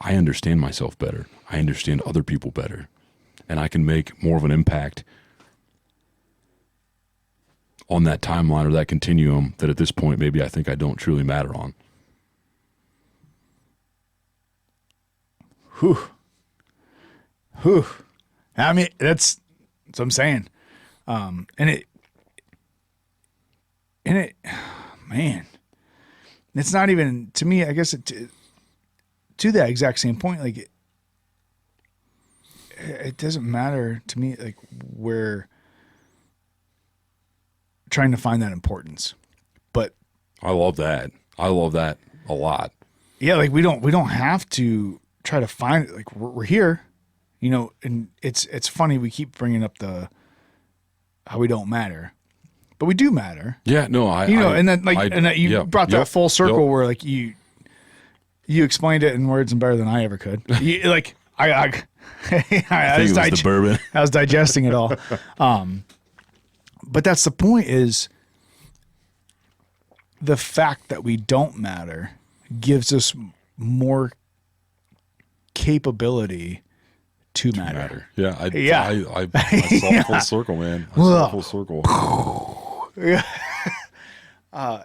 I understand myself better. I understand other people better, and I can make more of an impact on that timeline or that continuum that at this point maybe I think I don't truly matter on. Whew. I mean, that's what I'm saying. And it, man, it's not even, to me, I guess, to that exact same point, like, it doesn't matter to me. Like, we're trying to find that importance, but I love that. I love that a lot. Yeah, like we don't have to try to find it. Like we're here, you know. And it's funny we keep bringing up how we don't matter, but we do matter. Yeah, no, and then you brought that full circle where like you explained it in words and better than I ever could. I think it was the bourbon. I was digesting it all. But that's the point, is the fact that we don't matter gives us more capability to matter. Yeah, I saw full circle, man. I saw full circle. Yeah.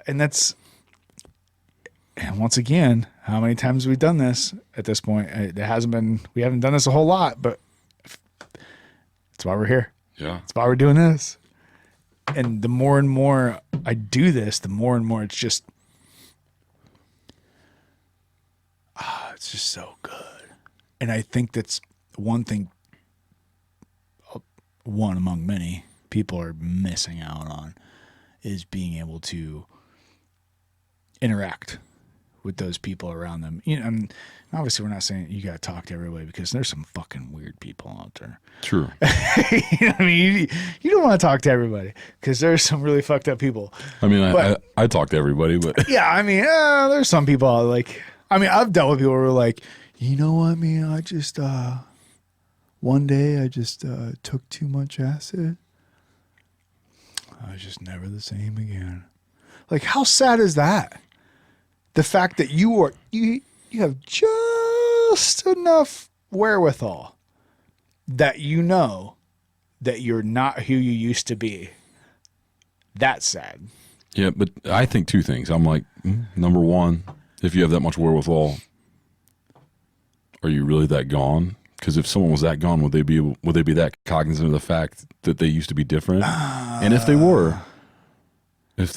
And once again, how many times have we done this at this point? We haven't done this a whole lot, but that's why we're here. Yeah. That's why we're doing this. And the more and more I do this, the more and more it's just so good. And I think that's one thing, one among many, people are missing out on, is being able to interact with those people around them. You know, and obviously we're not saying you got to talk to everybody, because there's some fucking weird people out there. True. You know what I mean? You don't want to talk to everybody, because there's some really fucked up people. I mean, I talk to everybody, but yeah, I mean, there's some people I've dealt with people who are like, you know what, man? I just one day I just took too much acid. I was just never the same again. Like, how sad is that? The fact that you have just enough wherewithal that you know that you're not who you used to be. That's sad. Yeah, but I think two things. I'm like, number one, if you have that much wherewithal, are you really that gone? Because if someone was that gone, would they be that cognizant of the fact that they used to be different? And if they were, and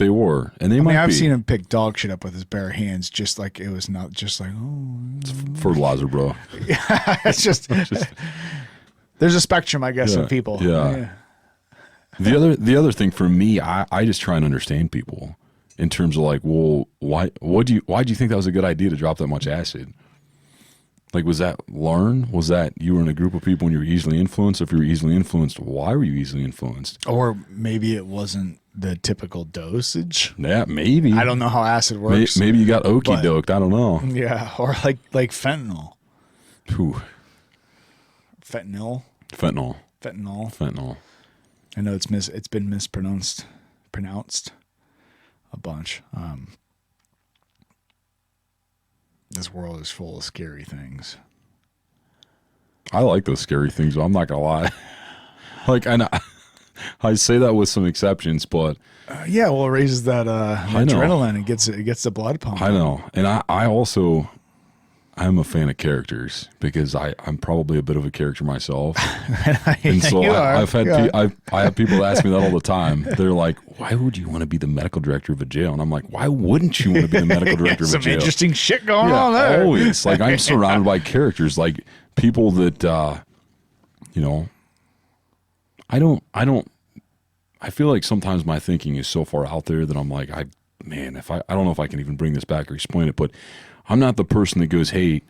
they might be. I've seen him pick dog shit up with his bare hands, just like it was not just like, oh. It's fertilizer, bro. Yeah, it's just there's a spectrum, I guess, of people. Yeah. The other thing for me, I just try and understand people in terms of like, well, why do you think that was a good idea to drop that much acid? Like, was that learned? Was that you were in a group of people and you were easily influenced? If you were easily influenced, why were you easily influenced? Or maybe it wasn't the typical dosage. Yeah, maybe. I don't know how acid works. Maybe you got okie doked. I don't know. Yeah, or like fentanyl. Whew. Fentanyl. I know it's been mispronounced a bunch. This world is full of scary things. I like those scary things, but I'm not gonna lie. Like, I say that with some exceptions, but yeah, well, it raises that adrenaline and gets the blood pumping. I know, and I'm a fan of characters because I'm probably a bit of a character myself, and so I have people ask me that all the time. They're like, "Why would you want to be the medical director of a jail?" And I'm like, "Why wouldn't you want to be the medical director of a jail?" Some interesting shit going on there. Always, like, I'm surrounded by characters, like people that I feel like sometimes my thinking is so far out there that I'm like, I don't know if I can even bring this back or explain it, but I'm not the person that goes, hey,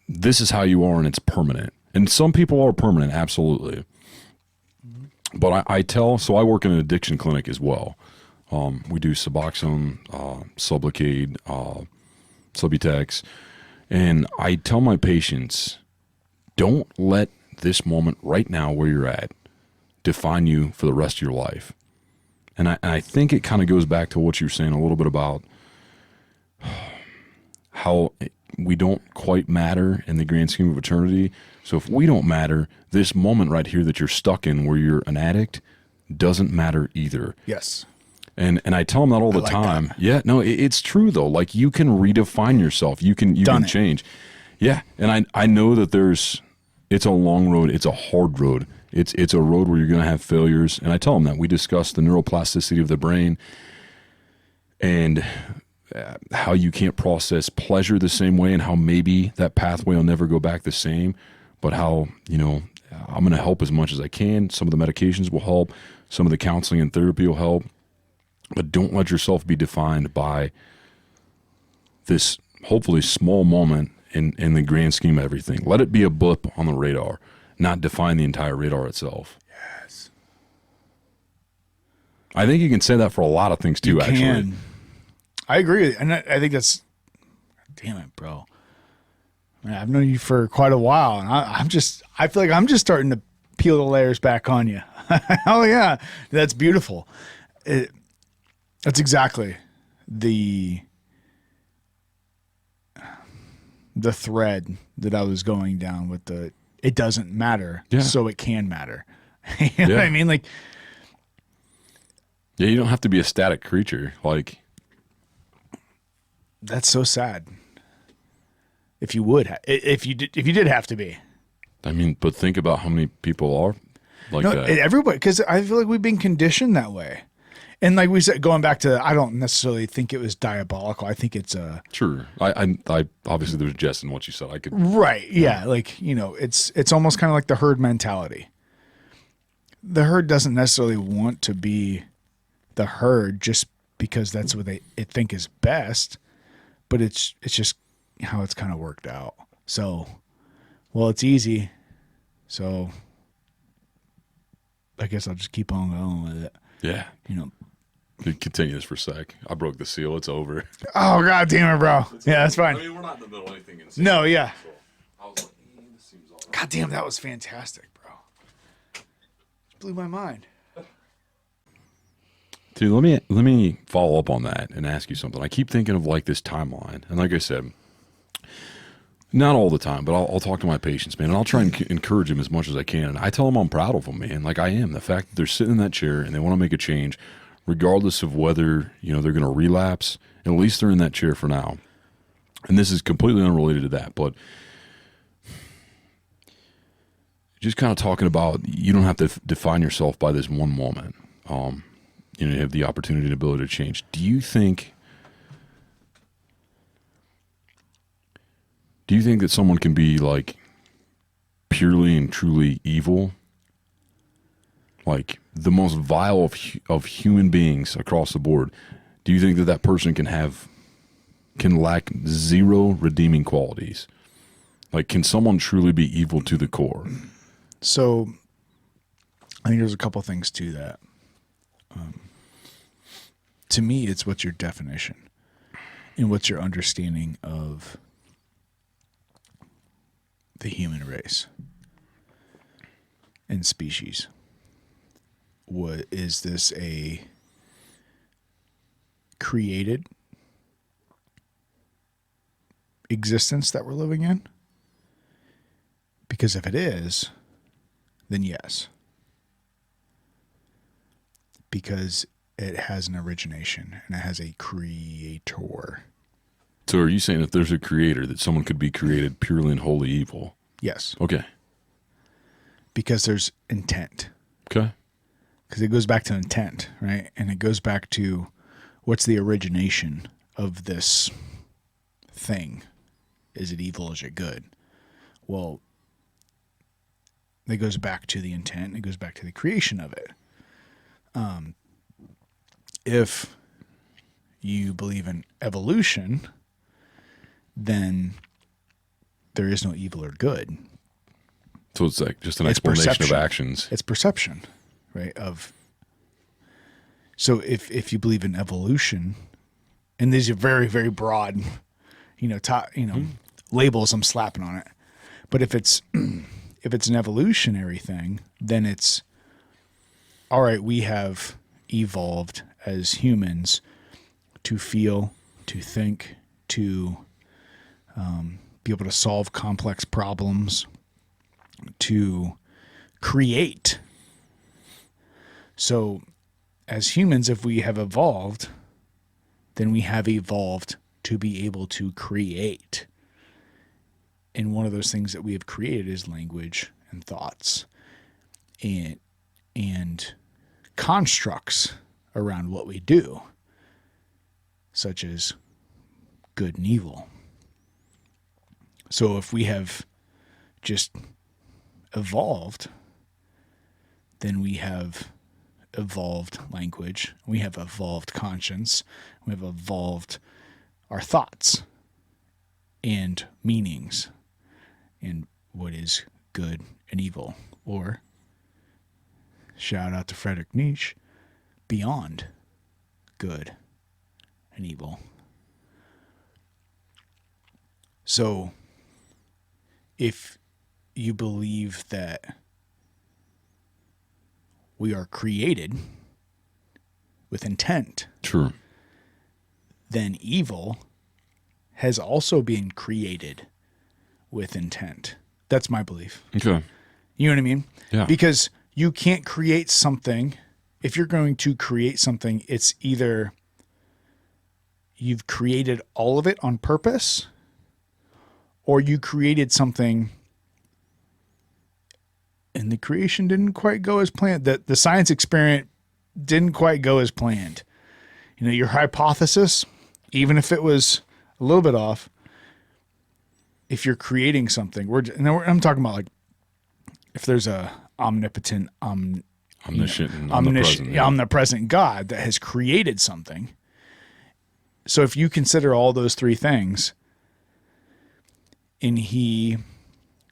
this is how you are and it's permanent. And some people are permanent, absolutely. But so I work in an addiction clinic as well. We do Suboxone, Sublocade, Subutex. And I tell my patients, don't let this moment right now where you're at define you for the rest of your life. And I think it kind of goes back to what you were saying a little bit about how we don't quite matter in the grand scheme of eternity. So if we don't matter, this moment right here that you're stuck in where you're an addict doesn't matter either. Yes. And I tell them that all the time. That. Yeah, no, it's true though. Like, you can redefine yourself. You can change. Yeah. And I know that it's a long road. It's a hard road. It's a road where you're going to have failures. And I tell them that. We discuss the neuroplasticity of the brain and how you can't process pleasure the same way and how maybe that pathway will never go back the same. but how, I'm going to help as much as I can. Some of the medications will help. Some of the counseling and therapy will help. But don't let yourself be defined by this hopefully small moment in the grand scheme of everything. Let it be a blip on the radar, not define the entire radar itself. Yes. I think you can say that for a lot of things too, actually. I agree. And I think that's, damn it, bro. Man, I've known you for quite a while, and I feel like I'm just starting to peel the layers back on you. Oh yeah. That's beautiful. That's exactly the thread that I was going down with it doesn't matter, so it can matter. You know what I mean? Like, yeah, you don't have to be a static creature. Like, that's so sad. If you did have to be. I mean, but think about how many people are like that. Everybody, because I feel like we've been conditioned that way. And like we said, going back to, I don't necessarily think it was diabolical. I think it's Sure. I obviously there's jest in what you said. I could. Right. Yeah. Like, it's almost kind of like the herd mentality. The herd doesn't necessarily want to be the herd just because that's what they think is best, but it's just how it's kind of worked out. So, well, it's easy. So I guess I'll just keep on going with it. Yeah. Continue this for a sec. I broke the seal. It's over. Oh, God damn it, bro. Yeah, that's fine. I mean, we're not in the middle of anything insane. No, yeah. So I was like, this seems all right. God damn, that was fantastic, bro. It blew my mind. Dude, let me follow up on that and ask you something. I keep thinking of like this timeline. And like I said, not all the time, but I'll talk to my patients, man, and I'll try and encourage them as much as I can. And I tell them I'm proud of them, man. Like I am. The fact that they're sitting in that chair and they want to make a change, regardless of whether, they're going to relapse, at least they're in that chair for now. And this is completely unrelated to that, but just kind of talking about, you don't have to define yourself by this one moment. You have the opportunity and ability to change. Do you think that someone can be like purely and truly evil? Like the most vile of human beings across the board. Do you think that person can lack zero redeeming qualities? Like, can someone truly be evil to the core? So I think there's a couple things to that. To me, it's what's your definition and what's your understanding of the human race and species. What is this, a created existence that we're living in? Because if it is, then yes. Because it has an origination and it has a creator. So are you saying if there's a creator, that someone could be created purely and wholly evil? Yes. Okay. Because there's intent. Okay. Because it goes back to intent, right? And it goes back to what's the origination of this thing? Is it evil? Is it good? Well, it goes back to the intent. It goes back to the creation of it. If you believe in evolution, then there is no evil or good. So it's like just an explanation of actions. It's perception, right? So if you believe in evolution, and these are very, very broad, labels I'm slapping on it. But if it's an evolutionary thing, then it's all right. We have evolved as humans to feel, to think, to be able to solve complex problems, to create. So as humans, if we have evolved, then we have evolved to be able to create. And one of those things that we have created is language and thoughts and constructs around what we do, such as good and evil. So if we have just evolved, then we have evolved language, we have evolved conscience, we have evolved our thoughts and meanings and what is good and evil, or shout out to Friedrich Nietzsche, beyond good and evil. So if you believe that we are created with intent, true, then evil has also been created with intent. That's my belief. Okay. You know what I mean? Yeah. Because you can't create something. If you're going to create something, it's either you've created all of it on purpose, or you created something and the creation didn't quite go as planned. The science experiment didn't quite go as planned. You know, your hypothesis, even if it was a little bit off, if you're creating something, I'm talking about like if there's a omnipotent, omnipresent God that has created something. So if you consider all those three things, and he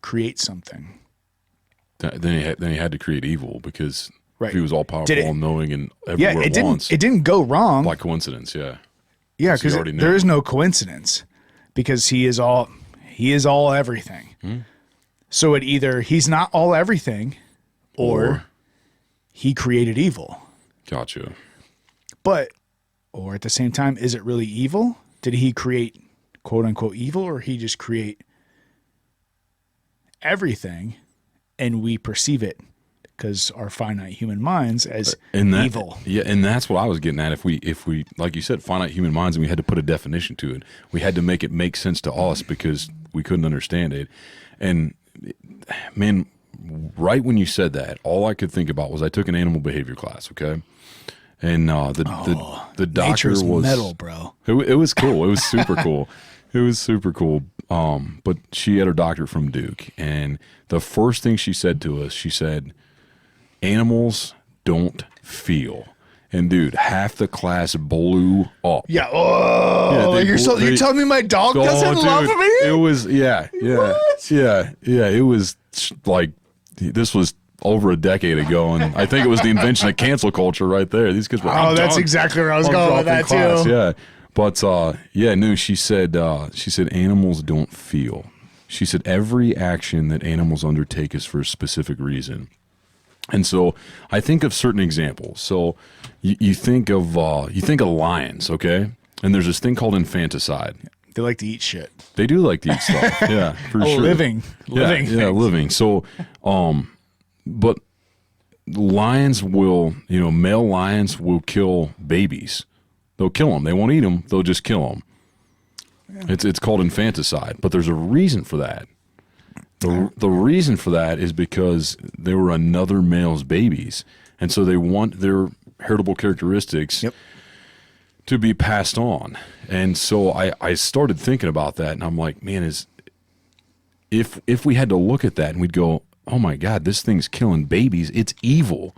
creates something, then he had to create evil, because right. if he was all powerful, all knowing, and everywhere it at once, it didn't go wrong by coincidence. Yeah, because there is no coincidence, because he is all everything. So it either he's not all everything, or he created evil. Gotcha. Or at the same time, is it really evil? Did he create quote unquote evil, or he just create everything and we perceive it because our finite human minds as evil? Yeah, and that's what I was getting at. If we like you said, finite human minds, and we had to put a definition to it, we had to make it make sense to us because we couldn't understand it. And man, right when you said that, all I could think about was I took an animal behavior class, okay? And the doctor was metal, bro. It was cool. It was super cool. It was super cool. But she had her doctorate from Duke, and the first thing she said to us, she said, "Animals don't feel." And dude, half the class blew up. Yeah. Oh, yeah, you're telling me my dog doesn't love me? It was yeah. It was like this was over a decade ago, and I think it was the invention of cancel culture right there. These kids were that's exactly where I was going with that class, too. Yeah. But she said animals don't feel. She said every action that animals undertake is for a specific reason. And so I think of certain examples. So you think of lions, okay? And there's this thing called infanticide. They like to eat shit. They do like to eat stuff. Yeah, for sure. Living. Yeah, living. So but lions will, male lions will kill babies. They'll kill them. They won't eat them. They'll just kill them. Yeah. It's called infanticide, but there's a reason for that. The reason for that is because they were another male's babies, and so they want their heritable characteristics to be passed on. And so I started thinking about that, and I'm like, man, if we had to look at that and we'd go, oh my God, this thing's killing babies, it's evil.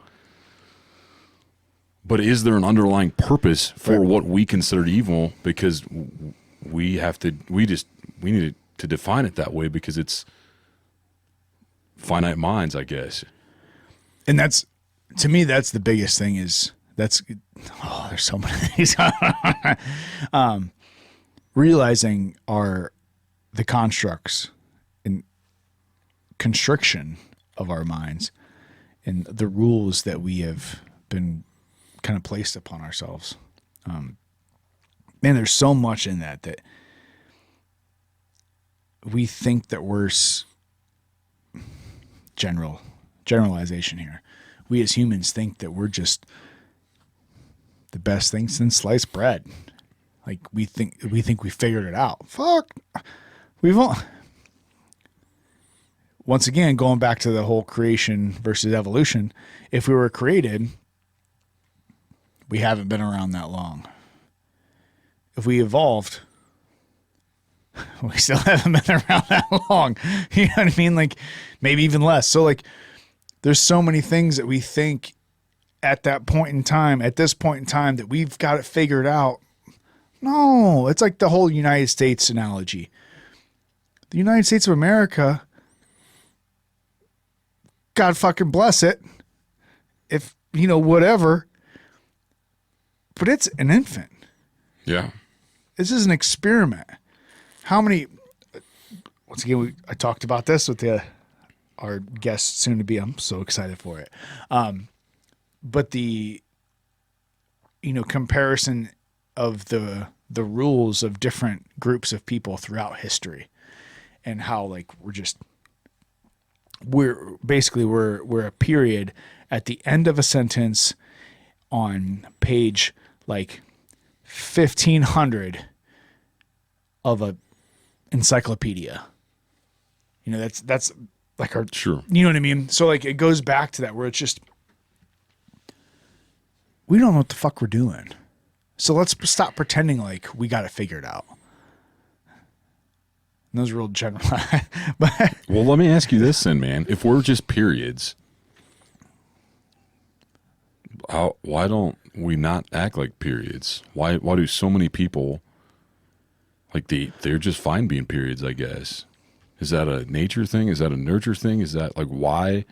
But is there an underlying purpose for what we consider evil? Because we need to define it that way, because it's finite minds, I guess. And to me, that's the biggest thing there's so many things. Realizing the constructs and constriction of our minds and the rules that we have been kind of placed upon ourselves. Man, there's so much in that we think that we're generalization here. We as humans think that we're just the best thing since sliced bread. Like we think we figured it out. Fuck. Once again, going back to the whole creation versus evolution, if we were created, we haven't been around that long. If we evolved, We still haven't been around that long. You know what I mean? Like maybe even less. So like there's so many things that we think at that point in time, at this point in time, that we've got it figured out. No, it's like the whole United States analogy. The United States of America, God fucking bless it, if, you know, whatever, but it's an infant. Yeah. This is an experiment. How many, once again, I talked about this with our guest soon to be. I'm so excited for it. But the, you know, comparison of the rules of different groups of people throughout history, and how like we're a period at the end of a sentence on page like 1500 of a encyclopedia. You know, that's like our, sure. You know what I mean? So like it goes back to that where it's just, we don't know what the fuck we're doing. So let's stop pretending like we got it figured out. And those are real general. But well, let me ask you this then, man. If we're just periods, why don't we not act like periods? Why do so many people, like they're just fine being periods, I guess? Is that a nature thing? Is that a nurture thing? Is that like, why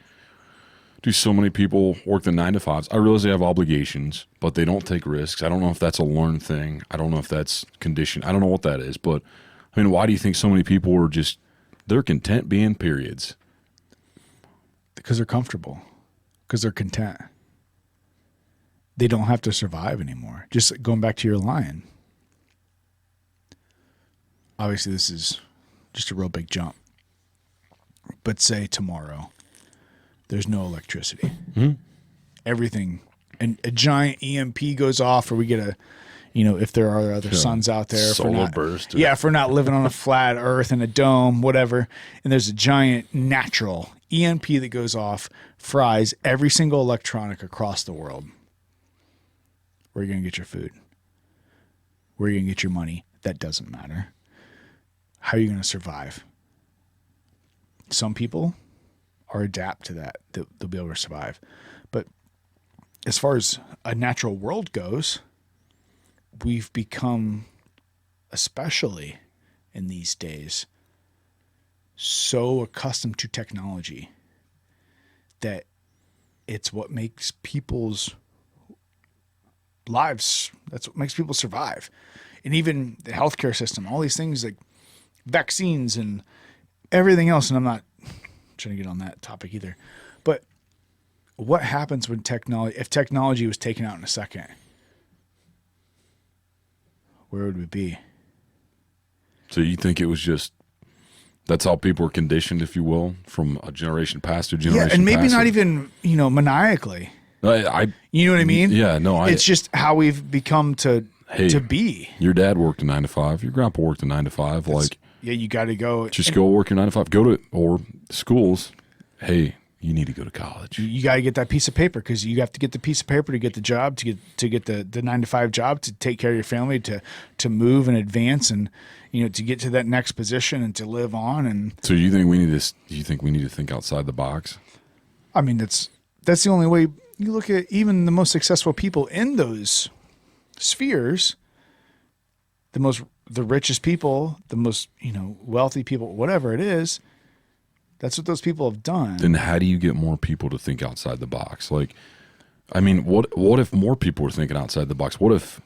do so many people work the 9 to 5s? I realize they have obligations, but they don't take risks. I don't know if that's a learned thing. I don't know if that's conditioned. I don't know what that is, but I mean, why do you think so many people are just, they're content being periods? Because they're comfortable. Because they're content. They don't have to survive anymore. Just going back to your line. Obviously, this is just a real big jump. But say tomorrow, there's no electricity. Mm-hmm. Everything, and a giant EMP goes off, or we get a, you know, if there are other suns out there. Solar burst. Yeah, if we're not living on a flat earth in a dome, whatever, and there's a giant natural EMP that goes off, fries every single electronic across the world. Where are you going to get your food? Where are you going to get your money? That doesn't matter. How are you going to survive? Some people are adapt to that. They'll be able to survive. But as far as a natural world goes, we've become, especially in these days, so accustomed to technology that it's what makes people's lives, that's what makes people survive. And even the healthcare system, all these things like vaccines and everything else. And I'm not trying to get on that topic either, but what happens when if technology was taken out in a second, where would we be? So you think it was just, that's how people were conditioned, if you will, from a generation past to generation past? Yeah, and maybe not even, you know, maniacally. You know what I mean? Yeah, no. It's just how we've become to be. Your dad worked a 9 to 5. Your grandpa worked a 9 to 5. Yeah, you got to go. Just go work your 9 to 5. Go to, or schools. Hey, you need to go to college. You got to get that piece of paper, because you have to get the piece of paper to get the job, to get the 9 to 5 job, to take care of your family, to move and advance, and you know, to get to that next position and to live on. And so you think we need to think outside the box? I mean, that's the only way. You look at even the most successful people in those spheres, the richest people, the most, you know, wealthy people, whatever it is, that's what those people have done. Then how do you get more people to think outside the box? Like, I mean, what if more people were thinking outside the box? What if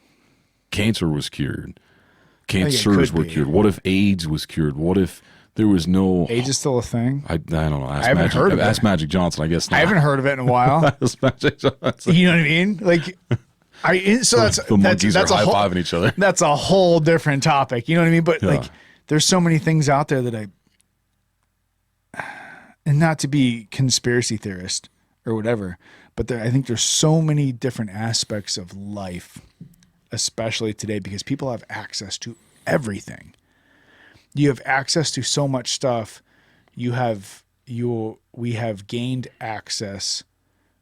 cancer was cured? Cancers were cured. What if AIDS was cured? What if there was no... AIDS is still a thing? I don't know. I haven't heard of it. Ask Magic Johnson, I guess not. I haven't heard of it in a while. Ask Magic Johnson. You know what I mean? Like, the monkeys are high-fiving each other. That's a whole different topic. You know what I mean? But like, there's so many things out there that and not to be conspiracy theorist or whatever, but I think there's so many different aspects of life, especially today, because people have access to everything. You have access to so much stuff. We have gained access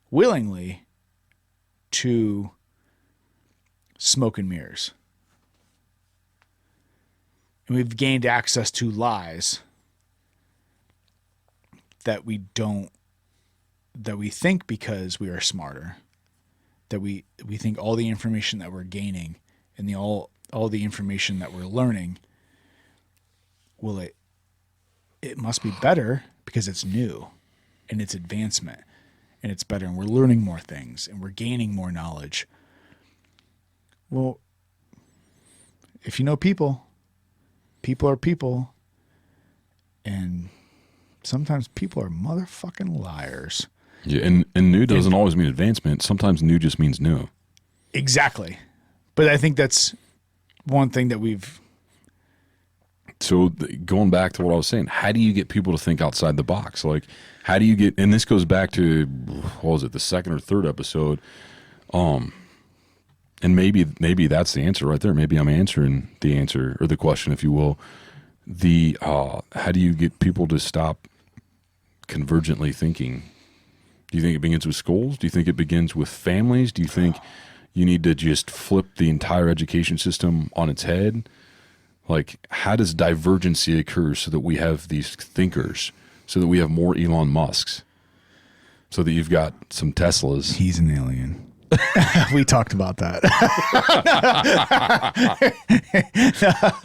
willingly to smoke and mirrors. And we've gained access to lies that we think because we are smarter, that we think all the information that we're gaining and all the information that we're learning, it must be better because it's new and it's advancement and it's better and we're learning more things and we're gaining more knowledge. Well, if you know people are people, and sometimes people are motherfucking liars. Yeah, and new doesn't always mean advancement. Sometimes new just means new. Exactly. But I think that's one thing that we've... So going back to what I was saying, how do you get people to think outside the box? Like, how do you get... And this goes back to, what was it, the second or third episode. And maybe that's the answer right there. Maybe I'm answering the answer, or the question, if you will. How do you get people to stop convergently thinking? Do you think it begins with schools? Do you think it begins with families? Do you think you need to just flip the entire education system on its head? Like, how does divergency occur so that we have these thinkers, so that we have more Elon Musks, so that you've got some Teslas? He's an alien. We talked about that.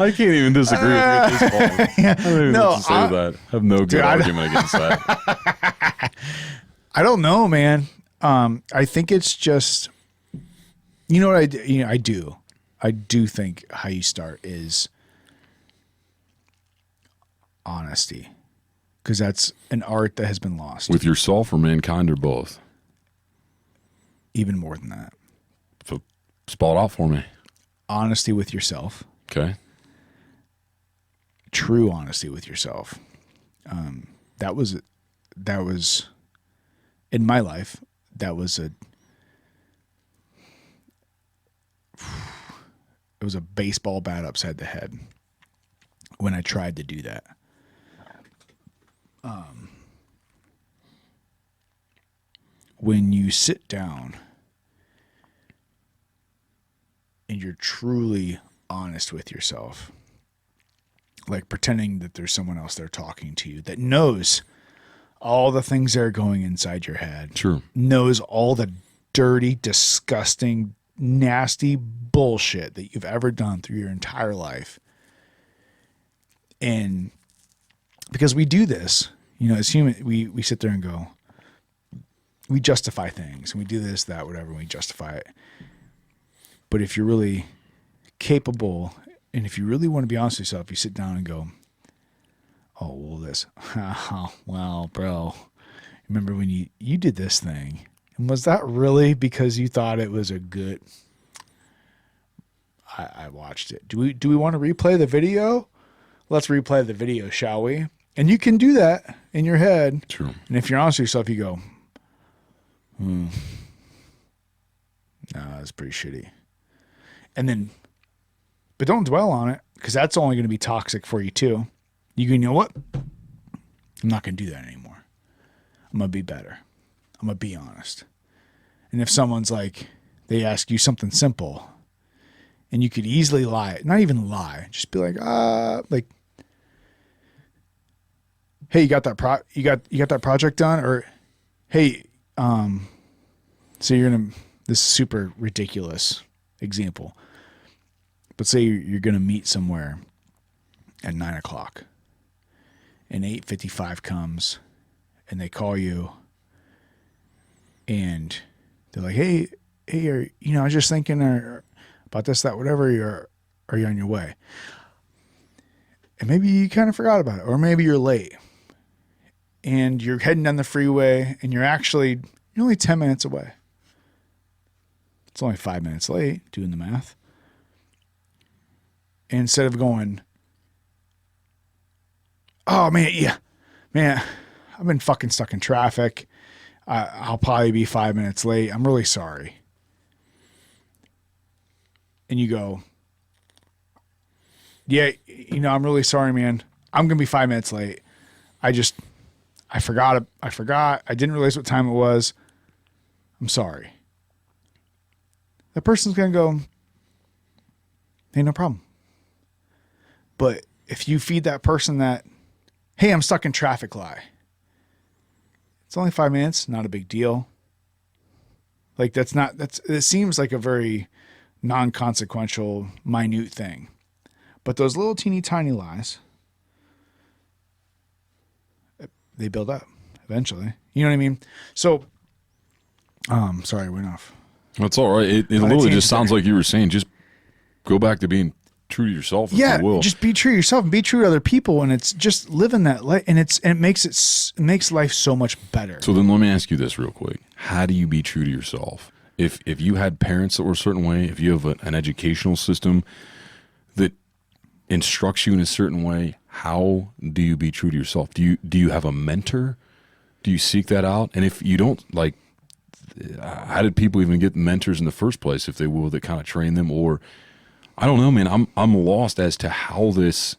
I can't even disagree with you at this point. I don't even know what to say to that. I have no good argument against that. I don't know, man. I think it's just, you know what I do? You know, I do think how you start is honesty, because that's an art that has been lost. With yourself or mankind or both? Even more than that. So spell it out for me. Honesty with yourself. Okay. True honesty with yourself. That was in my life. It was a baseball bat upside the head when I tried to do that. When you sit down and you're truly honest with yourself, like pretending that there's someone else there talking to you that knows all the things that are going inside your head, True. knows all the dirty, disgusting, nasty bullshit that you've ever done through your entire life. And because we do this, you know, as human, we sit there and go, we justify things and we do this, that, whatever, and we justify it. But if you're really capable and if you really want to be honest with yourself, you sit down and go, oh, well, this, well, bro, remember when you did this thing? And was that really because you thought it was a good... I watched it. Do we want to replay the video? Let's replay the video, shall we? And you can do that in your head. True. And if you're honest with yourself, you go, no, that's pretty shitty. And then, but don't dwell on it, because that's only going to be toxic for you too. You know what? I'm not going to do that anymore. I'm going to be better. I'm going to be honest. And if someone's like, they ask you something simple and you could easily lie, not even lie, just be like, hey, you got that you got that project done? Or, hey, so this is super ridiculous example, but say you're going to meet somewhere at 9:00 and 8:55 comes and they call you and they're like, hey, I was just thinking about this, that, whatever, are you on your way? And maybe you kind of forgot about it, or maybe you're late and you're heading down the freeway and you're only 10 minutes away. It's only 5 minutes late, doing the math. And instead of going, oh man, I've been fucking stuck in traffic. I'll probably be 5 minutes late. I'm really sorry. And you go, yeah, I'm really sorry, man. I'm going to be 5 minutes late. I forgot. I didn't realize what time it was. I'm sorry. The person's going to go, hey, no problem. But if you feed that person that, hey, I'm stuck in traffic lie. It's only 5 minutes, not a big deal. Like it seems like a very non-consequential, minute thing. But those little teeny tiny lies, they build up eventually. You know what I mean? So, sorry, I went off. That's all right. It literally just sounds like you were saying, just go back to being true to yourself. If you will. Just be true to yourself and be true to other people, and it's just living that life, and it makes life so much better. So then, let me ask you this real quick: how do you be true to yourself? If you had parents that were a certain way, if you have an educational system that instructs you in a certain way, how do you be true to yourself? Do you have a mentor? Do you seek that out? And if you don't, like, how did people even get mentors in the first place, if they will, that kind of train them? Or I don't know, man. I'm lost as to how this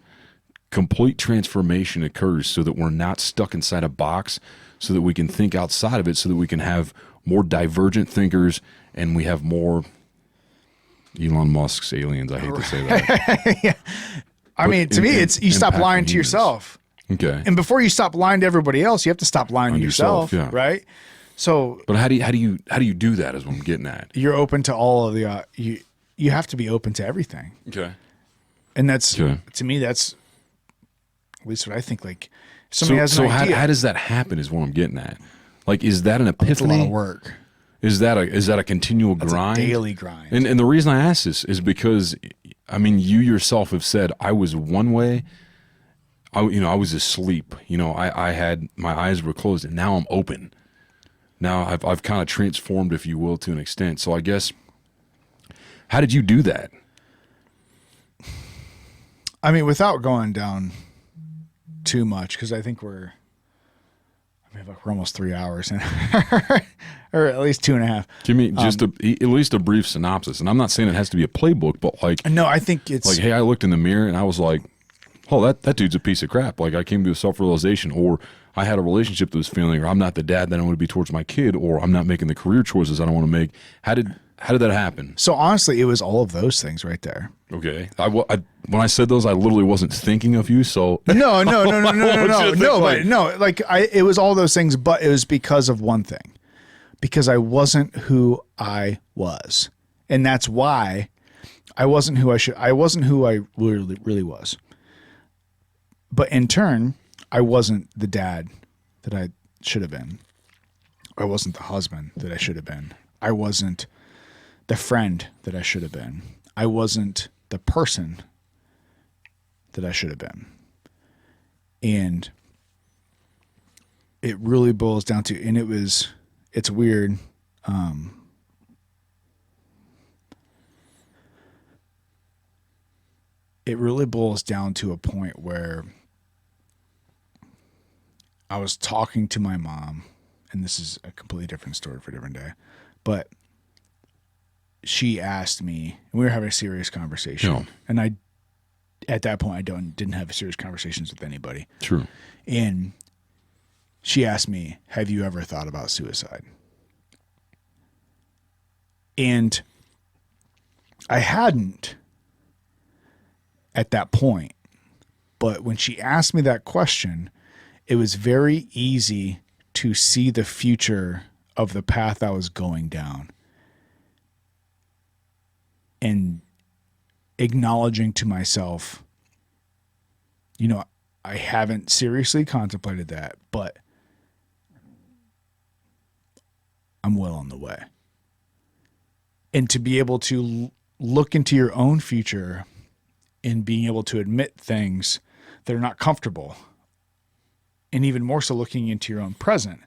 complete transformation occurs, so that we're not stuck inside a box, so that we can think outside of it, so that we can have more divergent thinkers, and we have more Elon Musk's aliens. I hate to say that. Yeah. I mean, to me, it's you stop lying to yourself. Okay. And before you stop lying to everybody else, you have to stop lying to yourself, yeah. right? So, but how do you do that? Is what I'm getting at. You're open to all of the you have to be open to everything. Okay. And that's to me, that's at least what I think. Like, somebody has an idea. How does that happen? Is what I'm getting at. Like, is that an epiphany? It's a lot of work. Is that a continual grind? A daily grind. And the reason I ask this is because, I mean, you yourself have said, I was one way. I was asleep. I had my eyes were closed, and now I'm open. Now I've kind of transformed, if you will, to an extent. So I guess, how did you do that? I mean, without going down too much, because I think we're almost 3 hours in, or at least 2.5. Give me just at least a brief synopsis. And I'm not saying it has to be a playbook, but like, no, I think it's like, hey, I looked in the mirror and I was like, oh, that dude's a piece of crap. Like, I came to a self-realization, or I had a relationship that was failing, or I'm not the dad that I want to be towards my kid, or I'm not making the career choices I don't want to make. How did that happen? So honestly, it was all of those things right there. Okay. When I said those, I literally wasn't thinking of you. So no. Like, it was all those things, but it was because of one thing, because I wasn't who I was, and that's why I wasn't who I really was. But in turn, I wasn't the dad that I should have been. I wasn't the husband that I should have been. I wasn't the friend that I should have been. I wasn't the person that I should have been. And it really boils down to, and it's weird. It really boils down to a point where I was talking to my mom, and this is a completely different story for a different day, but she asked me, and we were having a serious conversation, and at that point, I didn't have serious conversations with anybody. True. And she asked me, have you ever thought about suicide? And I hadn't at that point, but when she asked me that question, it was very easy to see the future of the path I was going down, and acknowledging to myself, I haven't seriously contemplated that, but I'm well on the way. And to be able to look into your own future and being able to admit things that are not comfortable, and even more so looking into your own present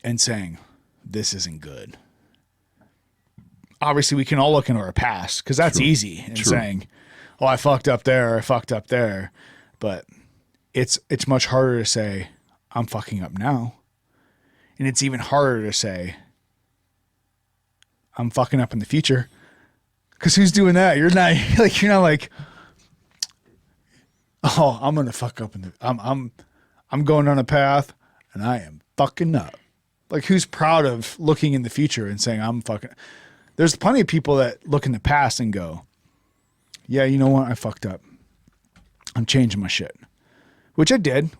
and saying, this isn't good. Obviously, we can all look into our past, because that's easy, and saying, oh, I fucked up there, or I fucked up there. But it's much harder to say, I'm fucking up now. And it's even harder to say, I'm fucking up in the future. Because who's doing that? You're not like, oh, I'm gonna fuck up I'm going on a path and I am fucking up. Like, who's proud of looking in the future and saying I'm fucking? There's plenty of people that look in the past and go, yeah, you know what? I fucked up. I'm changing my shit. Which I did.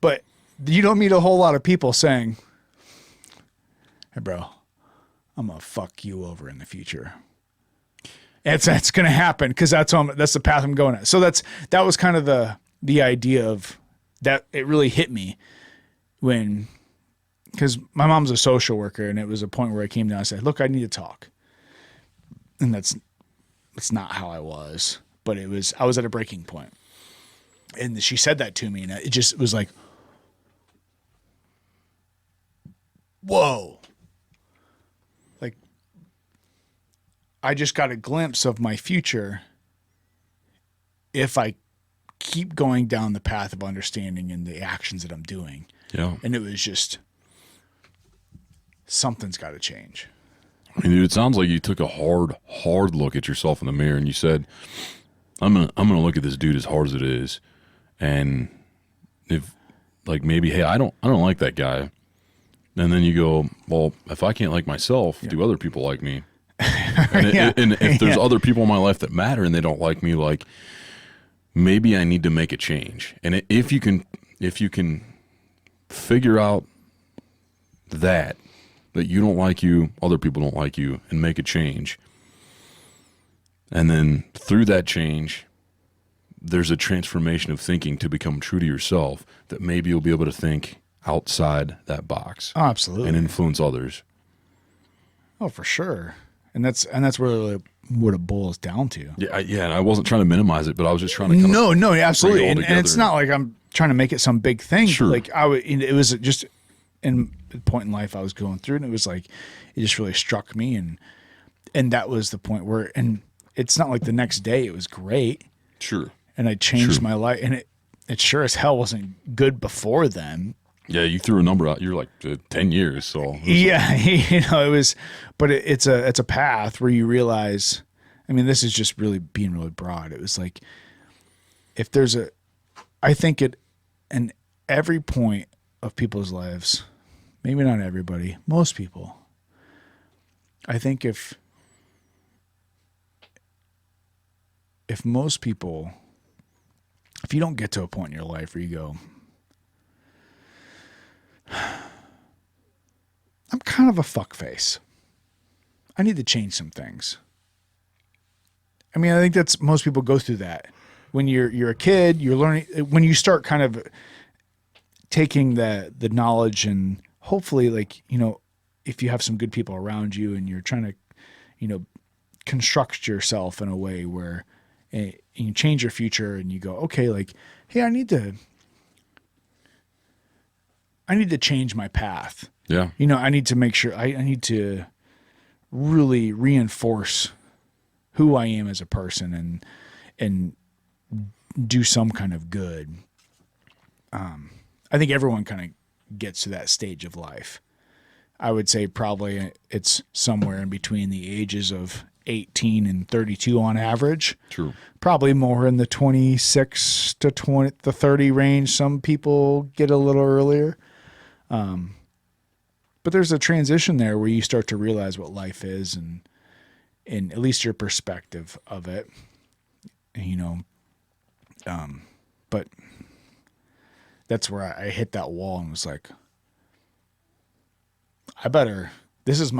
But you don't meet a whole lot of people saying, hey, bro, I'm going to fuck you over in the future. That's going to happen because that's the path I'm going at. So that was kind of the idea of that. It really hit me because my mom's a social worker, and it was a point where I came down and said, look, I need to talk. And that's not how I was, but I was at a breaking point. And she said that to me, and it just was like, whoa. Like, I just got a glimpse of my future if I keep going down the path of understanding and the actions that I'm doing. Yeah. And it was just, something's got to change. I mean, dude, it sounds like you took a hard look at yourself in the mirror and you said, I'm gonna look at this dude as hard as it is. And if like maybe, hey, I don't like that guy. And then you go, well, if I can't like myself, do other people like me? And if there's other people in my life that matter and they don't like me, like maybe I need to make a change. And if you can figure out that you don't like you, other people don't like you, and make a change. And then through that change, there's a transformation of thinking to become true to yourself that maybe you'll be able to think outside that box. Oh, absolutely. And influence others. Oh, for sure. And that's really what it boils down to. Yeah. And I wasn't trying to minimize it, but I was just trying to No, absolutely. And it's not like I'm trying to make it some big thing. Sure. Like it was just in a point in life I was going through, and it was like, it just really struck me. And that was the point where, and it's not like the next day it was great. Sure. And I changed my life, and it sure as hell wasn't good before then. Yeah, you threw a number out. You're like 10 years. So yeah, it was, but it's a path where you realize. I mean, this is just really being really broad. It was like, if there's I think in every point of people's lives, maybe not everybody, most people. I think if most people, if you don't get to a point in your life where you go, I'm kind of a fuckface. I need to change some things. I mean, I think that's, most people go through that. When you're a kid, you're learning, when you start kind of taking the knowledge, and hopefully, like, if you have some good people around you and you're trying to, construct yourself in a way where you change your future, and you go, okay, like, hey, I need to change my path. Yeah. I need to make sure I need to really reinforce who I am as a person and do some kind of good. I think everyone kind of gets to that stage of life. I would say probably it's somewhere in between the ages of 18 and 32 on average. True. Probably more in the 26 to 30 range. Some people get a little earlier. But there's a transition there where you start to realize what life is, and at least your perspective of it, but that's where I hit that wall and was like, this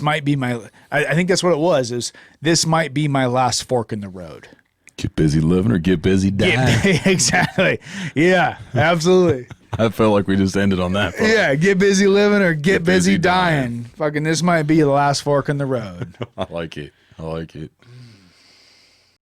might be my, I think that's what it was, this might be my last fork in the road. Get busy living or get busy dying. Exactly. Yeah, absolutely. I felt like we just ended on that. Folks. Yeah, get busy living or get busy dying. Fucking, this might be the last fork in the road. I like it.